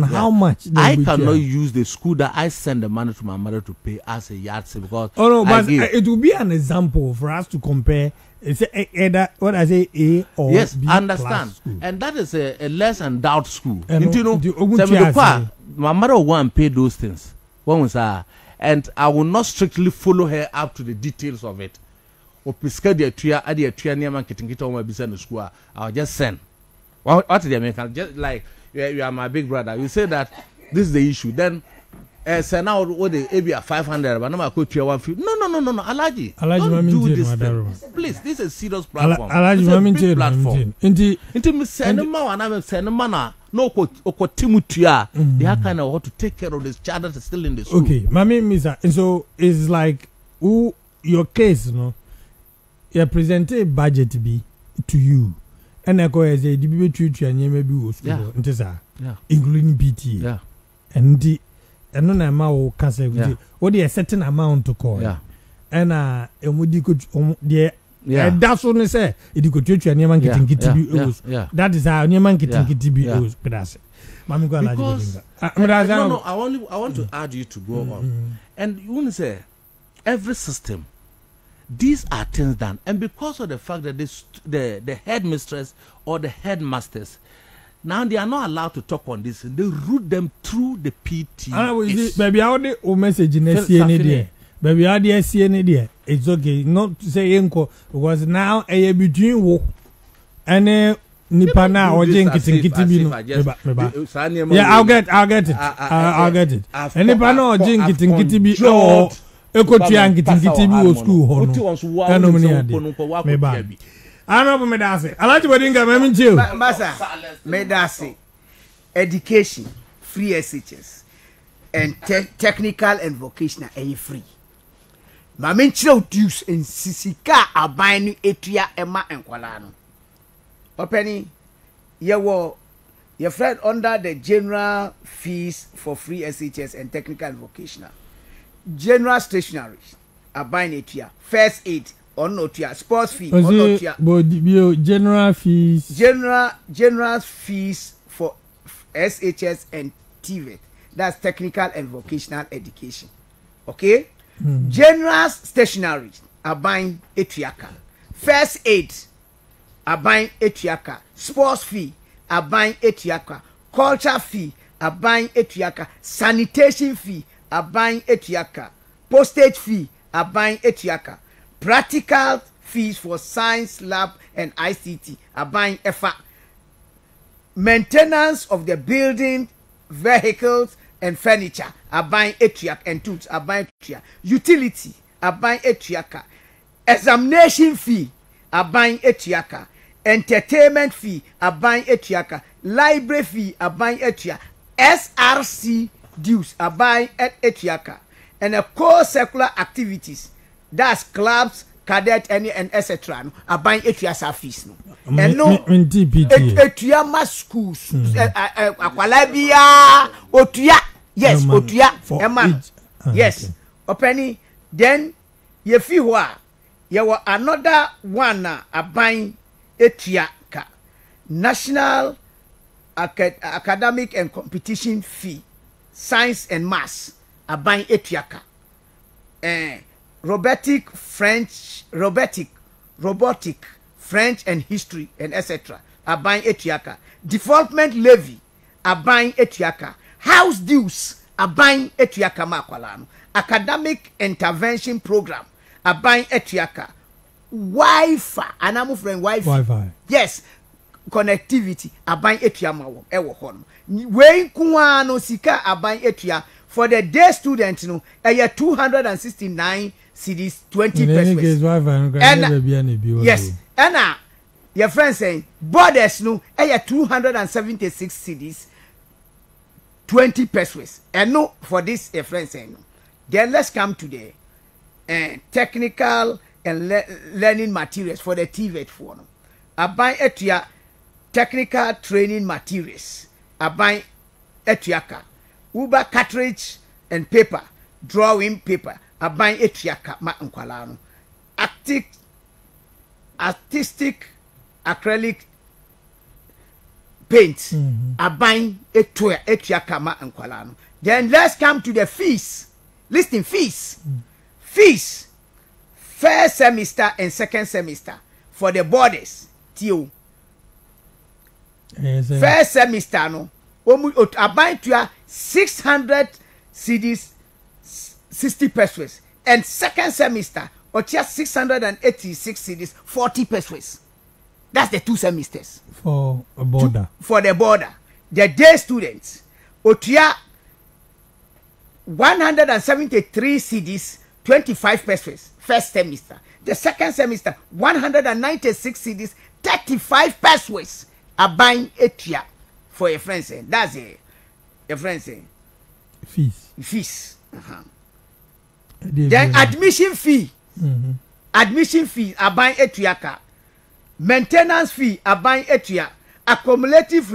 how much I cannot use the school that I send the money to my mother to pay as a yardstick because but it will be an example for us to compare. It's either what I say A or yes, B. I understand, and that is a less endowed school. And my mother will go and pay those things. And I will not strictly follow her up to the details of it. I'll just send. What did they make? Just like you are my big brother. You say that this is the issue. Then send now what the maybe 500, but no, could 150. No. Alaji, don't do this thing. Please, this is a serious platform. Alaji, it's a big platform. Into me send them and I send them mana. No, Timutia. They are kind of how to take care of this child that is still in the school. Okay, Mami Misa. And so it's like your case, you present a budget be to you, and I go as a DB and maybe was including PTA, and the and no amount can say what a certain amount to call, and would you could that's what they say. It could teach you and man getting GTB. That is how your man getting GTB. Because I want to add you to go on, and you want to say every system. These are things done, and because of the fact that the headmistress or the headmasters now they are not allowed to talk on this, they route them through the PT. Baby, how the message in SCN baby, how the SCN it's okay not to say enko because now a between work and nipa now or jink yeah, I'll get it. And nipa now or jink or Eko triangle kitty school hono. Eno mni ade. Meba. Ano me dase. Alaji Bodinga me nche. Masa. Me dase. Education, free SHS and technical and vocational free. Ma me nche dues en sisika aban no etua ema enkwala no. Opening, your friend under the general fees for free SHS and technical and vocational. General stationery, a buying it here. First aid, or not here. Sports fee, or not here. General fees. General fees for SHS and TVET. That's technical and vocational education. Okay? General stationery, a buying etriaka. First aid, a buying etriaka. Sports fee, a buying etriaka. Culture fee, a buying etriaka. Sanitation fee, a buying etriaka. Postage fee, a buying etriaka. Practical fees for science lab and ICT, a buying EFA. Maintenance of the building, vehicles and furniture, a buying etriaka, and tools, a buying etriaka. Utility, a buying etriaka. Examination fee, a buying etriaka. Entertainment fee, a buying etriaka. Library fee, a buying etriaka. SRC dues, a buying etriaka. And a co-secular activities, that's clubs, cadet, and etc. A buying etriaka fees. And no, etriama schools, Aqualabia, Otia, yes, Otia, Emma, yes, Openi, then ye fiwa, ye were another one, a buying etriaka. National Academic and Competition fee, science and maths, a buying etriaka. Robotic, French and history and etc. a buying etriaka. Development levy, a buying etriaka. House dues, a buying etriaka makwalano. Academic intervention program, a buying etriaka. Wi-Fi, anamu friend Wi-Fi. Yes, connectivity, a buying etriama ewo hono. Wein kuano sika a buying etria for the day students no, a year 269 CDs 20 pesos. Yes, and your friend saying borders no, a year 276 CDs 20 pesos. And no for this a friend saying no. Then let's come to the technical and learning materials for the TVET for no. I buy etia technical training materials. I buy etiaka Uber cartridge and paper, drawing paper. I buy etiaka ma nkwalano. Artistic acrylic paint. I buy etiaka ma nkwalano. Then let's come to the fees. Listing fees. Fees. First semester and second semester for the borders. Tio. First semester no. I buy to 600 CDs 60 pesos. And second semester or just 686 CDs 40 pesos. That's the 2 semesters. For a border. For the border. The day students. Otia 173 CDs 25 pesos first semester. The second semester 196 CDs 35 pesos. A buying etria for a friend saying that's a friend saying fees. Then admission fee. Admission fee a buying etriaka. Maintenance fee a buying etria. Accumulative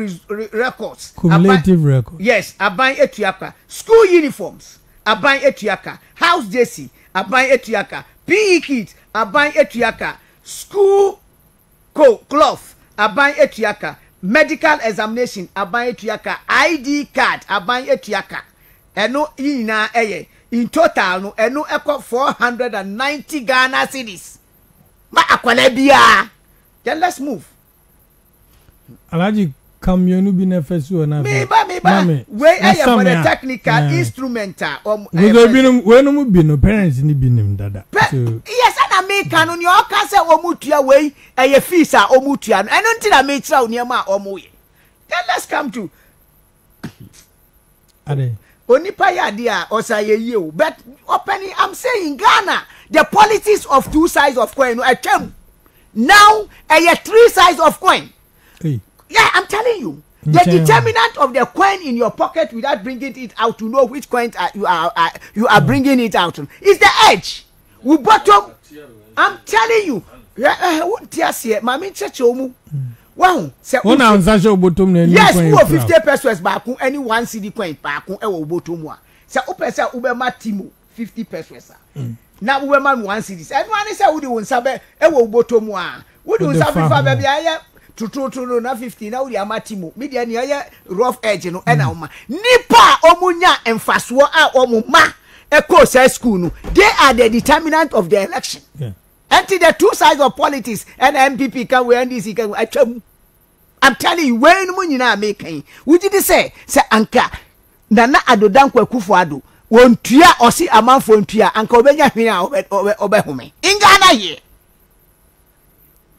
records. Cumulative records. Yes, a buying etriaka. School uniforms a buying etriaka. House JC a buying etriaka. PE kit a buying etriaka. School cloth a buying etriaka. Medical examination a buying etriaka. ID card a buying etriaka. Eno ina eye in total no eno echo 490 Ghana cedis. Ma akwalebia. Then let's move. Alaji kamyonu bi na fesu na me we eye for the technical instrumental we go binum we no mu bi no parents ni binim dada. Yes, and me kanu ni o ka se omutua we eye fees a omutua no eno ntina me kira oniema a omoye. Then let's come to ade onipa ya dia osaye ye but opening I'm saying Ghana the politics of 2 sides of coin no atwam now eye 3 sides of coin. Hey. Yeah, I'm telling you. The determinant of the coin in your pocket without bringing it out to know which coin you are bringing it out is the edge. We bottom. I'm telling you. Wow, say one answer show bottom na yes, who 50 pesos back any 1 cedi coin back e wo bottom wa. Say upesa ubema timo 50 pesos. Na ubema 1 cedi. Say one say wo di won sabe e wo bottom wa. Wo di won sabe fa ba bia ya tutu na 50 na wo di amatimo. Media ni ya rough edge no e na oma. Nipa omunya emfaso a omuma Echo says school no, they are the determinant of the election. Yeah. Until the two sides of politics and MPP can we NDC can I'm telling you when money na making. Would you say anka Nana Adodankwa Akufo-Addo won tua osi amanfo ntua anka obenya hwena obehome. In Ghana here.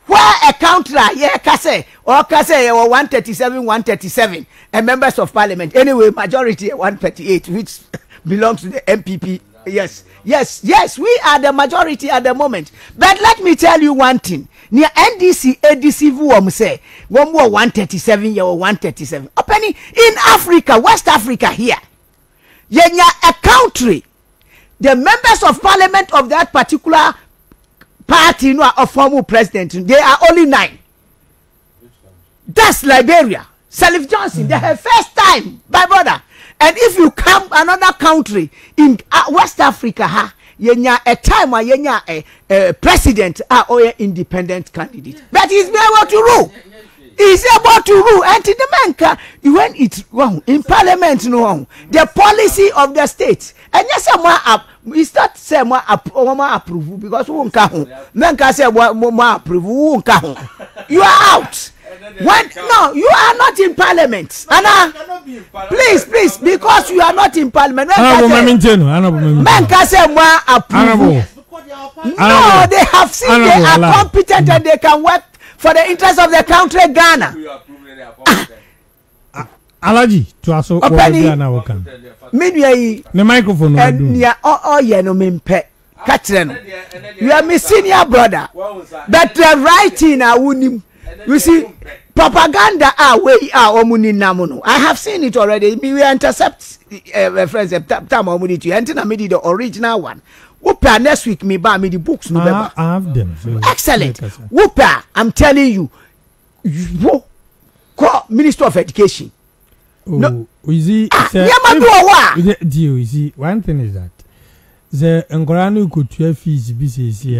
Where a country yeah kase or kase 137 and members of parliament anyway majority 138 which belongs to the MPP. Yes, we are the majority at the moment. But let me tell you one thing. Near NDC, ADC, who say, 137, you 137. Opening in Africa, West Africa here. Yenya a country. The members of parliament of that particular party, no, a former president, they are only 9. That's Liberia. Salif Johnson, they have first time, my brother. And if you come another country in West Africa, yenya a time where yenya a president or independent candidate. But he's be able to rule. He's able to rule. And to the man, when it's wrong in parliament, no wrong. The policy of the state. And yes, we start say more approve because we won't come. Man can say more approve. We won't come. You are out. When no, you are not in parliament. Anna, please, because you are not in parliament. Men can say more approve. No, they have seen they are competent and they can work for the interest of the country Ghana. Alaji to aso Ghana wokan. Midway the microphone and ya no mempe. Catch them. You are my senior brother. But the writing I wouldn't. You see, propaganda way omuni namuno. I have seen it already. We intercept friends time omuni to enter na me the original one. Whooper next week me buy me the books. I have them. So excellent. Whooper, I'm telling you, call Minister of Education. Oh, no, you see, you see, one thing is that the Ngoranu could 12 fees BCC,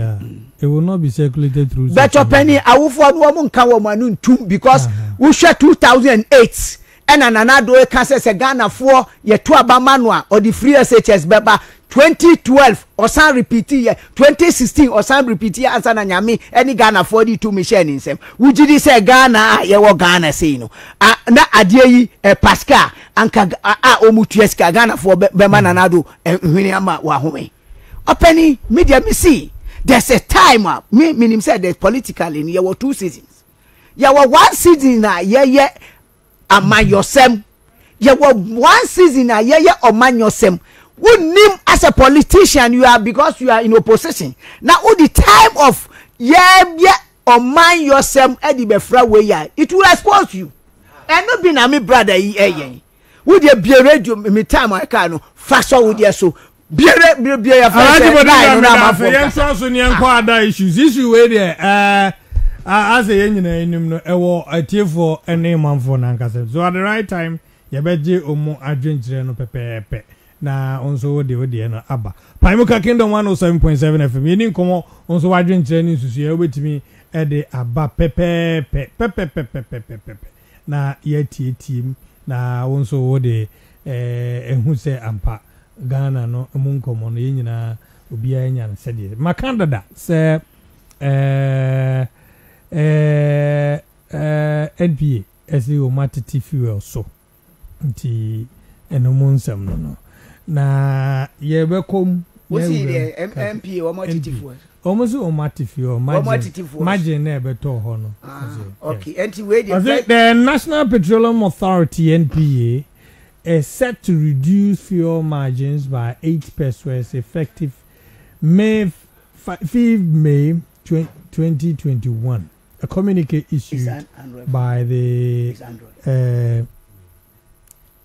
it will not be circulated through. But your penny, I will for woman Kawamanun too because we share 2008 and another cancer Ghana for your Tuaba Manua or the free SHS Beba 2012 or some repeat year 2016 or some repeat year as an anyami any Ghana 42 mission in some. Would you say Ghana? You Ghana say no. Na adie Pascal anka omutieska Ghana for Bemananado and Winama Wahome. Opening media me see. There's a time me said that politically in there were 2 seasons. There were 1 season yeah among yourself. There were 1 season yeah among yourself. Who name as a politician you are because you are in opposition. Now the time of or mind yourself at the befra way it will expose you. And not be na me brother would you be radio me time I can fast with you so be a issues issue way there as a for a name for Nankasa. So at the right time you better omo adwenjire no pepepe. Na onso de no aba Paimuka Kingdom 107.7 FM yini nkomo onso wadwen kire ni susu ya obetimi e de aba pepe na yetietim na onso wo de ehu se ampa Ghana no mu nkomo no yenyina obi anya na sede makandada se NPA esi o matiti fuel so nti enomunsem no na ye bekom we see the MP or multiple almost on matifio margin na beto ho no okay anyway the National Petroleum Authority NPA is set to reduce fuel margins by 8 pesos effective May 5 May 2021. A communique issued by the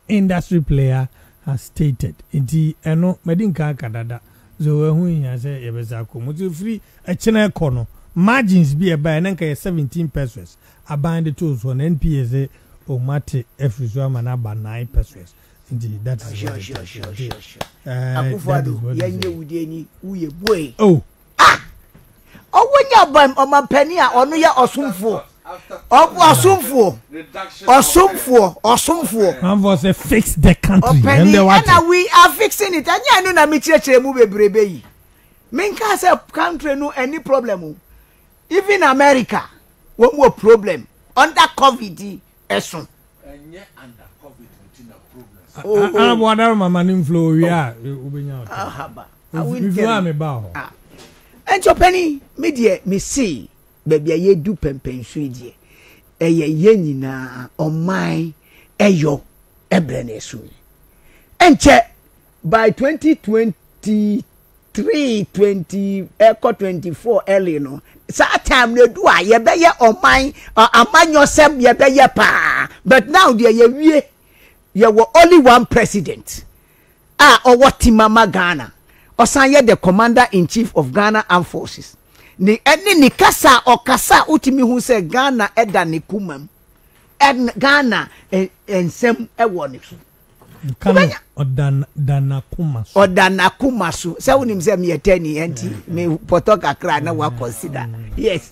industry player has stated inti eno medinka kadada zo ehun ya say yebeza ko mo free e chene ko no margins be a buy and 17 pesos. I bind the tools on NPSA or Mate Efriswa Manaba 9 pesos. Indeed, that's sure. Akufo-Addo, yenye udeni uye boy. Oh. Owonya bam omampania onu ya osumfo. Osumfo. And was a fix the country. And we are fixing it. And ya no na mi chire mu bebrebe yi. Menka say country no any problem. Even America, one more problem under COVID esun. Enye under COVID within a problem. Ah, whatever my money flow we are. Ahaba. And so penny media me see baby ye do pempen sweet ye nyina on my eyo ebrene su. And check by 2023 24 early no sa time no do a ye be ye on my amanyosem ye be ye pa, but now there ye were only one president or what Timama Ghana Osanye the commander-in-chief of Ghana Armed Forces. Ni kasa o kasa utimi hu se Ghana eda ni kumam. Ghana ensem ewo ni so. Kana odana kumasu. Odana kumasu. Se unim se me eteni enti me poto kakra na wa consider. Yes.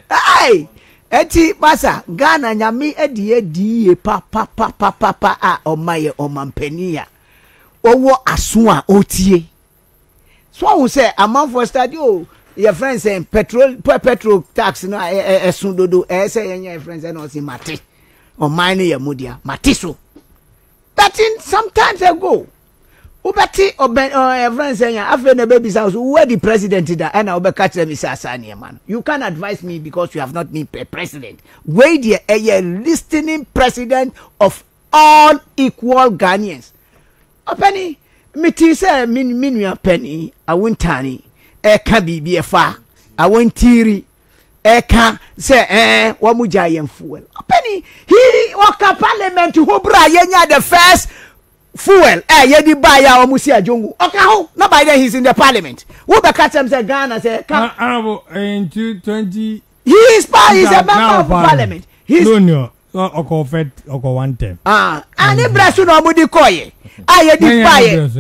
Ai! Eti masa Ghana nyami edi pa a omaye omampenia. Owo asua otie. So I will say amount for studio your friends saying petrol tax no esundodo say your friends and also mate or mine your mudia matiso. That in sometimes ago ubati or friends saying after the baby's house where the president did and I'll be catch them is man. You can't advise me because you have not been president. Wait a listening president of all equal Ghanaians. Penny, me tea say min penny, I won't tani, can be a fa, I won't teary, can say, what would I fuel? Penny, he walk a parliament to Hobra Yenya the first fuel, ye buy our Musia Jungu. Okay, how? Not by then he's in the parliament. What the catch him say Ghana say, Honorable in 2020. He is a member of parliament. He's no. Oko fed oko 1 term. And the brass no mudi koye. I did buy it.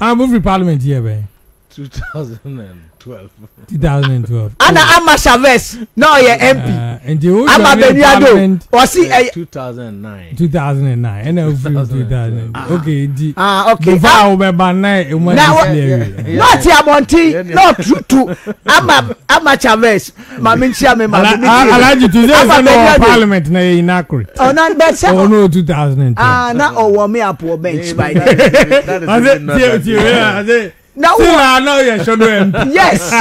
I moved parliament here, man. 2012. 2012. Anna Ama Chavez, no ye MP. And the Ama Beniado. Or see 2009. 2009. And 2000. Okay, okay. Now we banai. Not Yamonti, not true. Ama Chavez. Mamincha me Alaji to say parliament na inaccurate. Oh no, but oh no 2010. Na o me a poor bench by that is now I know you should do. Yes.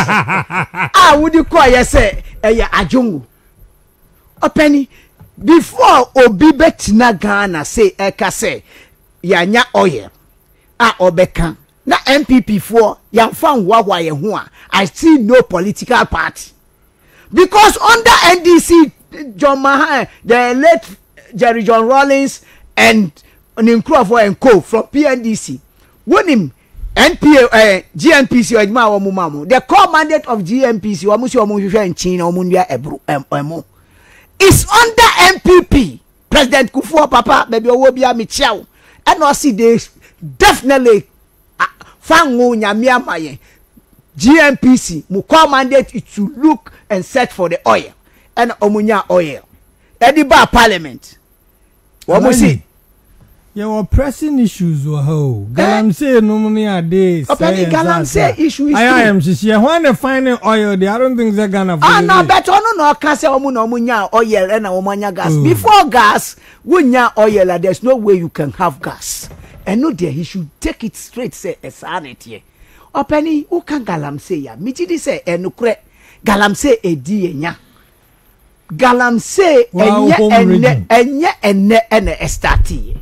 Would you call you say Ajungu? A penny before Obi Betina Ghana say Eka say Yanya oil. Obeka. Na MPP for yang found Wawa Yehua. I see no political party. Because under NDC John Mahan, the late Jerry John Rawlings and Ninkrofor and Co from PNDC. When him NPA GNPC or Mamu, the core mandate of GNPC or Musu in China or Mundia Ebru is under MPP. President Kufuor Papa, baby Wobia Michel, and also they definitely Fangu Nyamia Maye GNPC mu core mandate is to look and search for the oil and Omunya oil. Ediba Parliament. What we see? You were pressing issues or how? Galamsey no money a day. Galamsey issue is I am she when they find oil, they I don't think they're gonna no better no can say omunya oil and omanya gas. Before gas, wunya oil, there's no way you can have gas. And no there he should take it straight say a sanity. Openi who can Galamsey ya? Michidi say enukre Galamsey edi enya. Galamsey enye estati.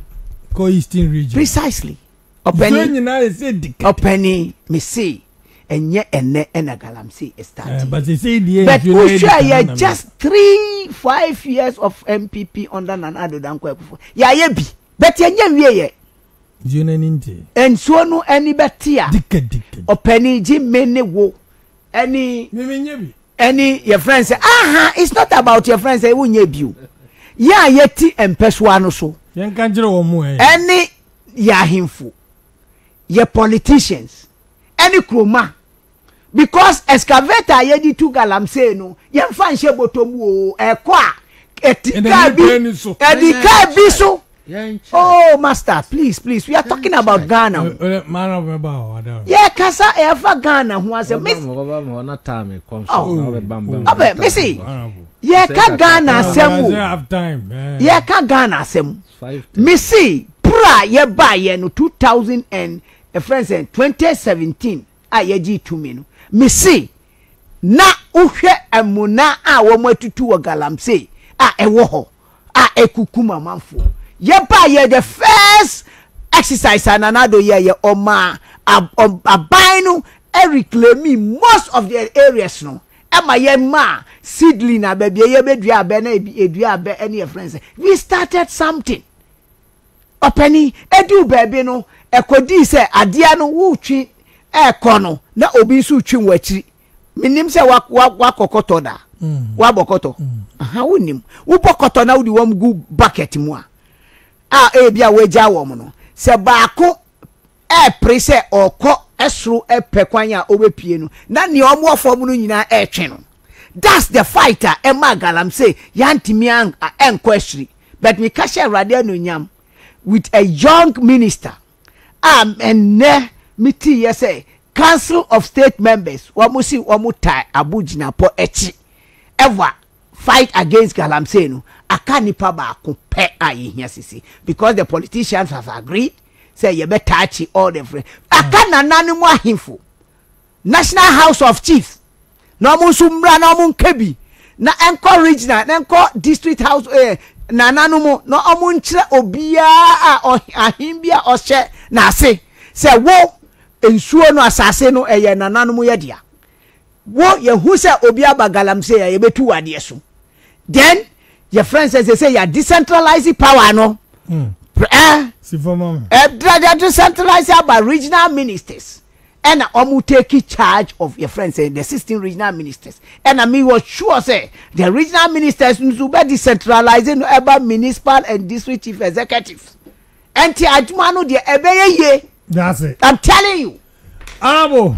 Co-Eastern region. Precisely. Openi me say enye ene Galamsey estati. But they say the but we share just 3-5 years of MPP under Nana-Addo Dankwa. Ya yebi. But yenye wiye. June ninti. And so no any betia. Dike. Openi ji mene wo. any your friends say aha it's not about your friends say wunye biu ya yeti empeswa no so yen kan jire wo mu any ya himfo your politicians any kroma because excavator ye di tu galamsey no yen fa nche botomu o ekwa edika bi so. Oh, master, please. We are talking about Ghana. Yeah, Kasa, ever Ghana who has a miss. Oh, Missy. Yeah, Ghana semu. Yeah, Ghana semu. Missy, pra ye buy ye no 2000 and a friend said 2017. Ye G to me no. Missy, na uhwe emuna wo matutu wa galamsey. Ewo ho. Ekukuma manfo. Yepa ye the first exercise and another year oma abinu reclaiming most of the areas no ema ye ma seedling na baby ye bedua be na edua be any friends we started something openi edu baby no ekodi se adea no wutwi ekono na obi nso twi nwachiri minim se wakokoto da wabokoto aha wonim wo bokoto na wo di wam gu bucket mu a bia weja wo no se baako prese oko esru epekwan a obepie no na ne omo ofom no nyina etwe no that's the fighter Emma Galamsey yantimi enquestry but me kashe radio no nyam with a young minister and ne miti say council of state members wamusi wamutai abujina po echi ever fight against Galamsey no aka nipa ba kompe here sisi because the politicians have agreed say you better touch all the friends aka nanani mu ahimfo National House of Chiefs no mo sumra no mo nkabi na enko regional na enko district house nananu mo no omo nkyere obia ahimbia ohye na ase say wo ensuo no asase no eye nananu mo yedia wo ye hu say obia ba Galamsey ye betu wade so then your friends say you are decentralizing power no decentralizing by regional ministers and omu take charge of your friends the 16 regional ministers and I mean was sure say the regional ministers will be decentralizing about municipal and district chief executives enti aduma no de ebeye ye that's it I'm telling you abo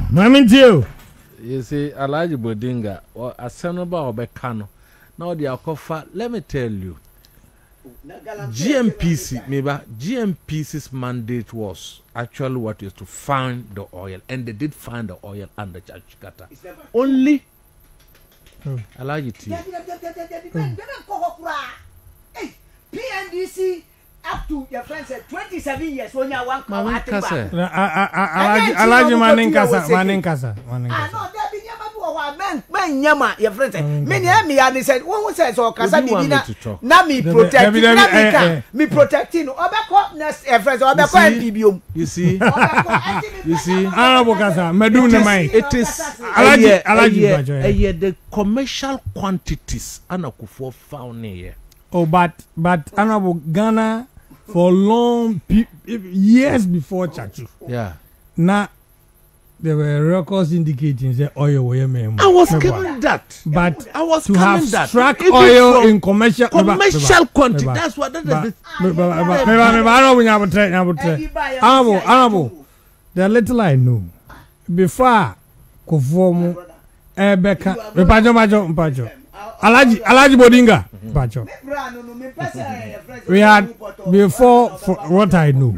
you see Alhaji Bodinga or asenoba obekano now the Akofa, let me tell you, GMPC's mandate was actually what is to find the oil, and they did find the oil under Chachikata. Only Alhaji T. PNDC up to your friend said 27 years when you want to Alhaji Maninkasa. Man nyama your friend said me and said one says so kasa bibina na me protect me protecting obeko next friends obeko MPBO you see Honorable Kasa medu ne mai it is Alhaji the commercial quantities Akufo found here. Oh, but Honorable Ghana for long years before Chachu. Yeah. Now there were records indicating that oil were I was coming that. But I was to coming have that. struck oil in commercial quantity. That's what that is. Honorable, the little I know before Kofomu Ebeka Mpacho Alhaji Bodinga Mpacho. We had before what I know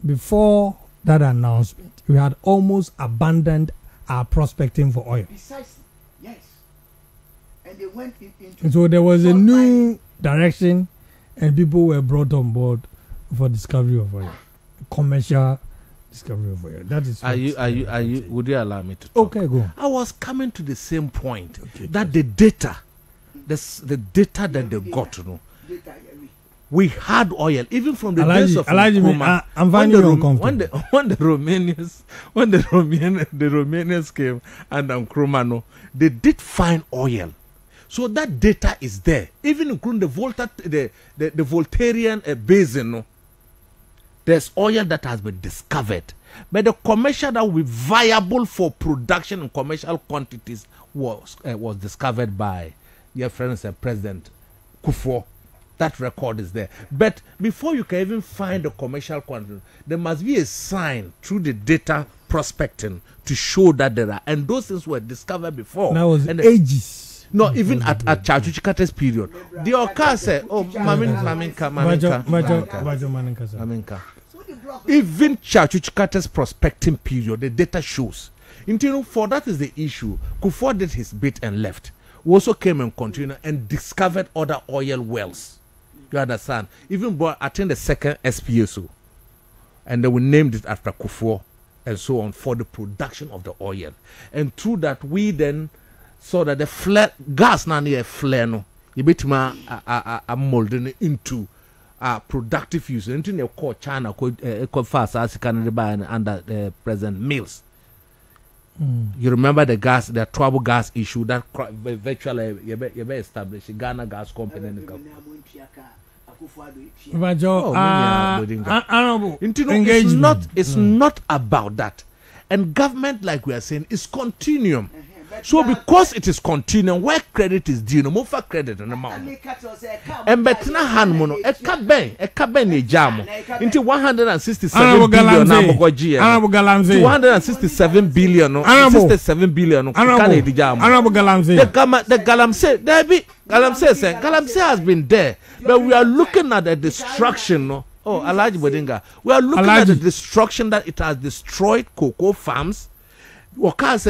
before that announcement we had almost abandoned our prospecting for oil. Precisely, yes. And they went into. And so there was a new direction, and people were brought on board for discovery of oil, commercial discovery of oil. That is. Are you? Would you allow me to talk? Okay, go. I was coming to the same point that the data, the data that they got to know. We had oil even from the days of Nkrumah. I'm finding you uncomfortable. When the Romanians came and Nkrumah, they did find oil. So that data is there. Even including the Voltarian basin, there's oil that has been discovered, but the commercial that will be viable for production in commercial quantities was discovered by your friends and President Akufo. That record is there. But before you can even find the commercial quantity, there must be a sign through the data prospecting to show that there are. And those things were discovered before. That was ages. No, even at Chachuchikate's period. The Oka said, oh, Maminka. Even Chachuchikate's prospecting period, the data shows. Until for that is the issue. Akufo did his bit and left. We also came and continued and discovered other oil wells. You understand? Even attend the second SPSO, and then we named it after Akufo and so on for the production of the oil. And through that, we then saw that the flare gas now near flare no, you bet me a molding into productive use. Into the core China called fast as can buy under President Mills. You remember the trouble gas issue that virtually you be established Ghana Gas Company. It's not about that, and government, like we are saying, is continuum. So because it is continuum, where credit is due, no more for credit and amount. And betina hand mono, a caben jam into 167 billion number 267 billion, 67 billion. The Galamsey has been there, but we are looking at the destruction. Oh, Alaji Bodinga, we are looking at the destruction that it has destroyed cocoa farms. It's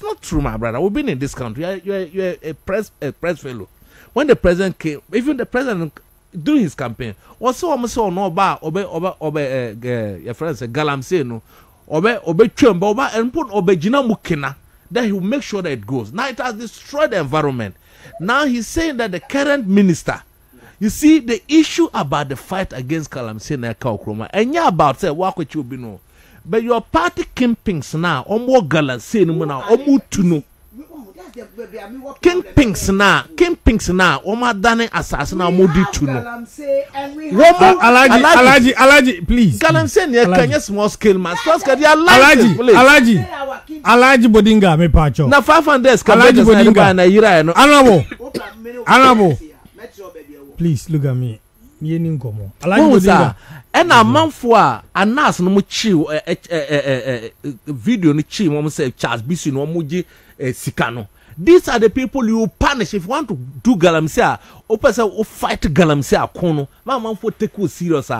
not true, my brother. We've been in this country. You're a press fellow. When the president came, even the president during his campaign, also almost no bar your friend said Galamsey no obe chumba and put obejina mukina. Then he will make sure that it goes. Now it has destroyed the environment. Now he's saying that the current minister, you see the issue about the fight against Galamsey na Kaukroma, and yeah about say what could you be no. But your party kingpins now, more Galamsey no now, tuno. Kingpins now, more dane assassin now, modi tuno. Alaji, please. Galamsey near Kenya small scale man. First, can you Alaji Bodinga me pacho. Na 500 Alaji Bodinga na yira no. Honorable. Please look at me. Alaji Bodinga. And a month for a nas no chill video no chill mom say Charles Bisi no muji sikano. These are the people you punish if you want to do Galamsey or person who fight Galamsey kono. My man for take you serious.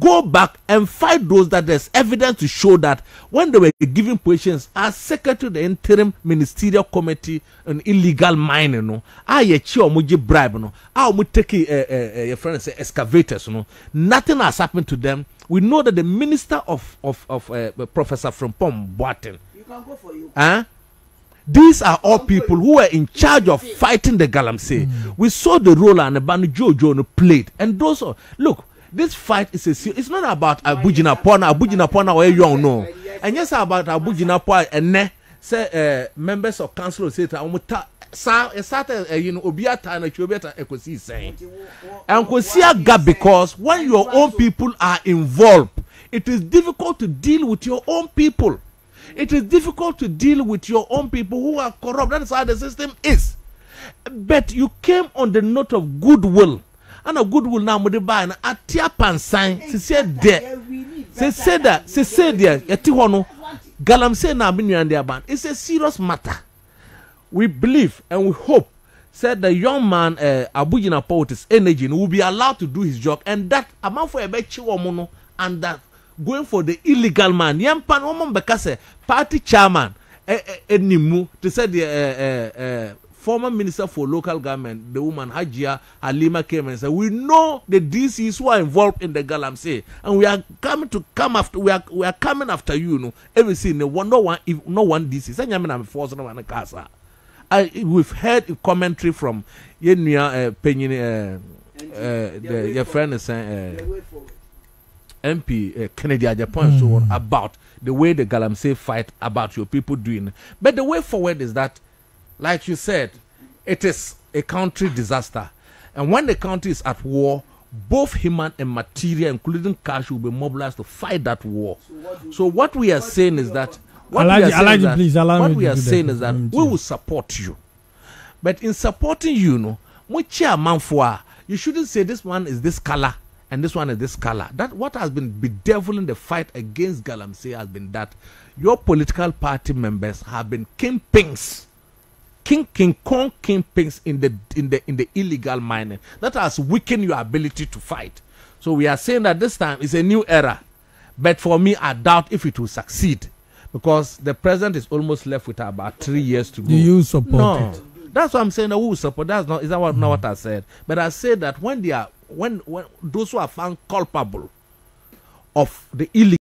Go back and fight those that there's evidence to show that when they were giving positions as secretary of the interim ministerial committee on illegal mining, no, ye chi muji bribe no, mu take your friends say excavators no. Nothing has happened to them. We know that the minister of Professor from Pom Boaten. You can go for you. These are all people who were in charge of fighting the Galamsey. We saw the role and the band Jojo played. And those are, look, this fight is it's not about Abujina Pona where you all know. And yes, about Abujina Pona and say members of council say Obiata and Chobeta Ekosi saying. And Kosia gap because when your own people are involved, it is difficult to deal with your own people. It is difficult to deal with your own people who are corrupt. That's how the system is. But you came on the note of goodwill. And a goodwill now with the buy and a tear pan sign. She said there. She said there. Yetihono. Galamsey na binu and their band. It's a serious matter. We believe and we hope said the young man Abujina Paul with his energy will be allowed to do his job. And that amount for a bechi womono and that going for the illegal man. Yampan woman because party chairman Nimu to say the former minister for local government, the woman Hajia Halima came and said, we know the DCs who are involved in the Galamsey, and we are coming to come after. We are coming after you. No, everything. No one DC. We've heard a commentary from Yenya your friend is saying. MP Kennedy Japan so on about the way the Galamsey fight about your people doing. But the way forward is that, like you said, it is a country disaster. And when the country is at war, both human and material, including cash, will be mobilized to fight that war. So what we are saying is that we are saying is that we will support you. But in supporting you, you shouldn't say this one is this color and this one is this color. That what has been bedeviling the fight against Galamsey has been that your political party members have been kingpins. Kingpins in the illegal mining. That has weakened your ability to fight. So we are saying that this time is a new era. But for me, I doubt if it will succeed. Because the president is almost left with about 3 years to go. Do you support it? That's what I'm saying. Who will support? Is that not what I said? But I said that when those who are found culpable of the illegal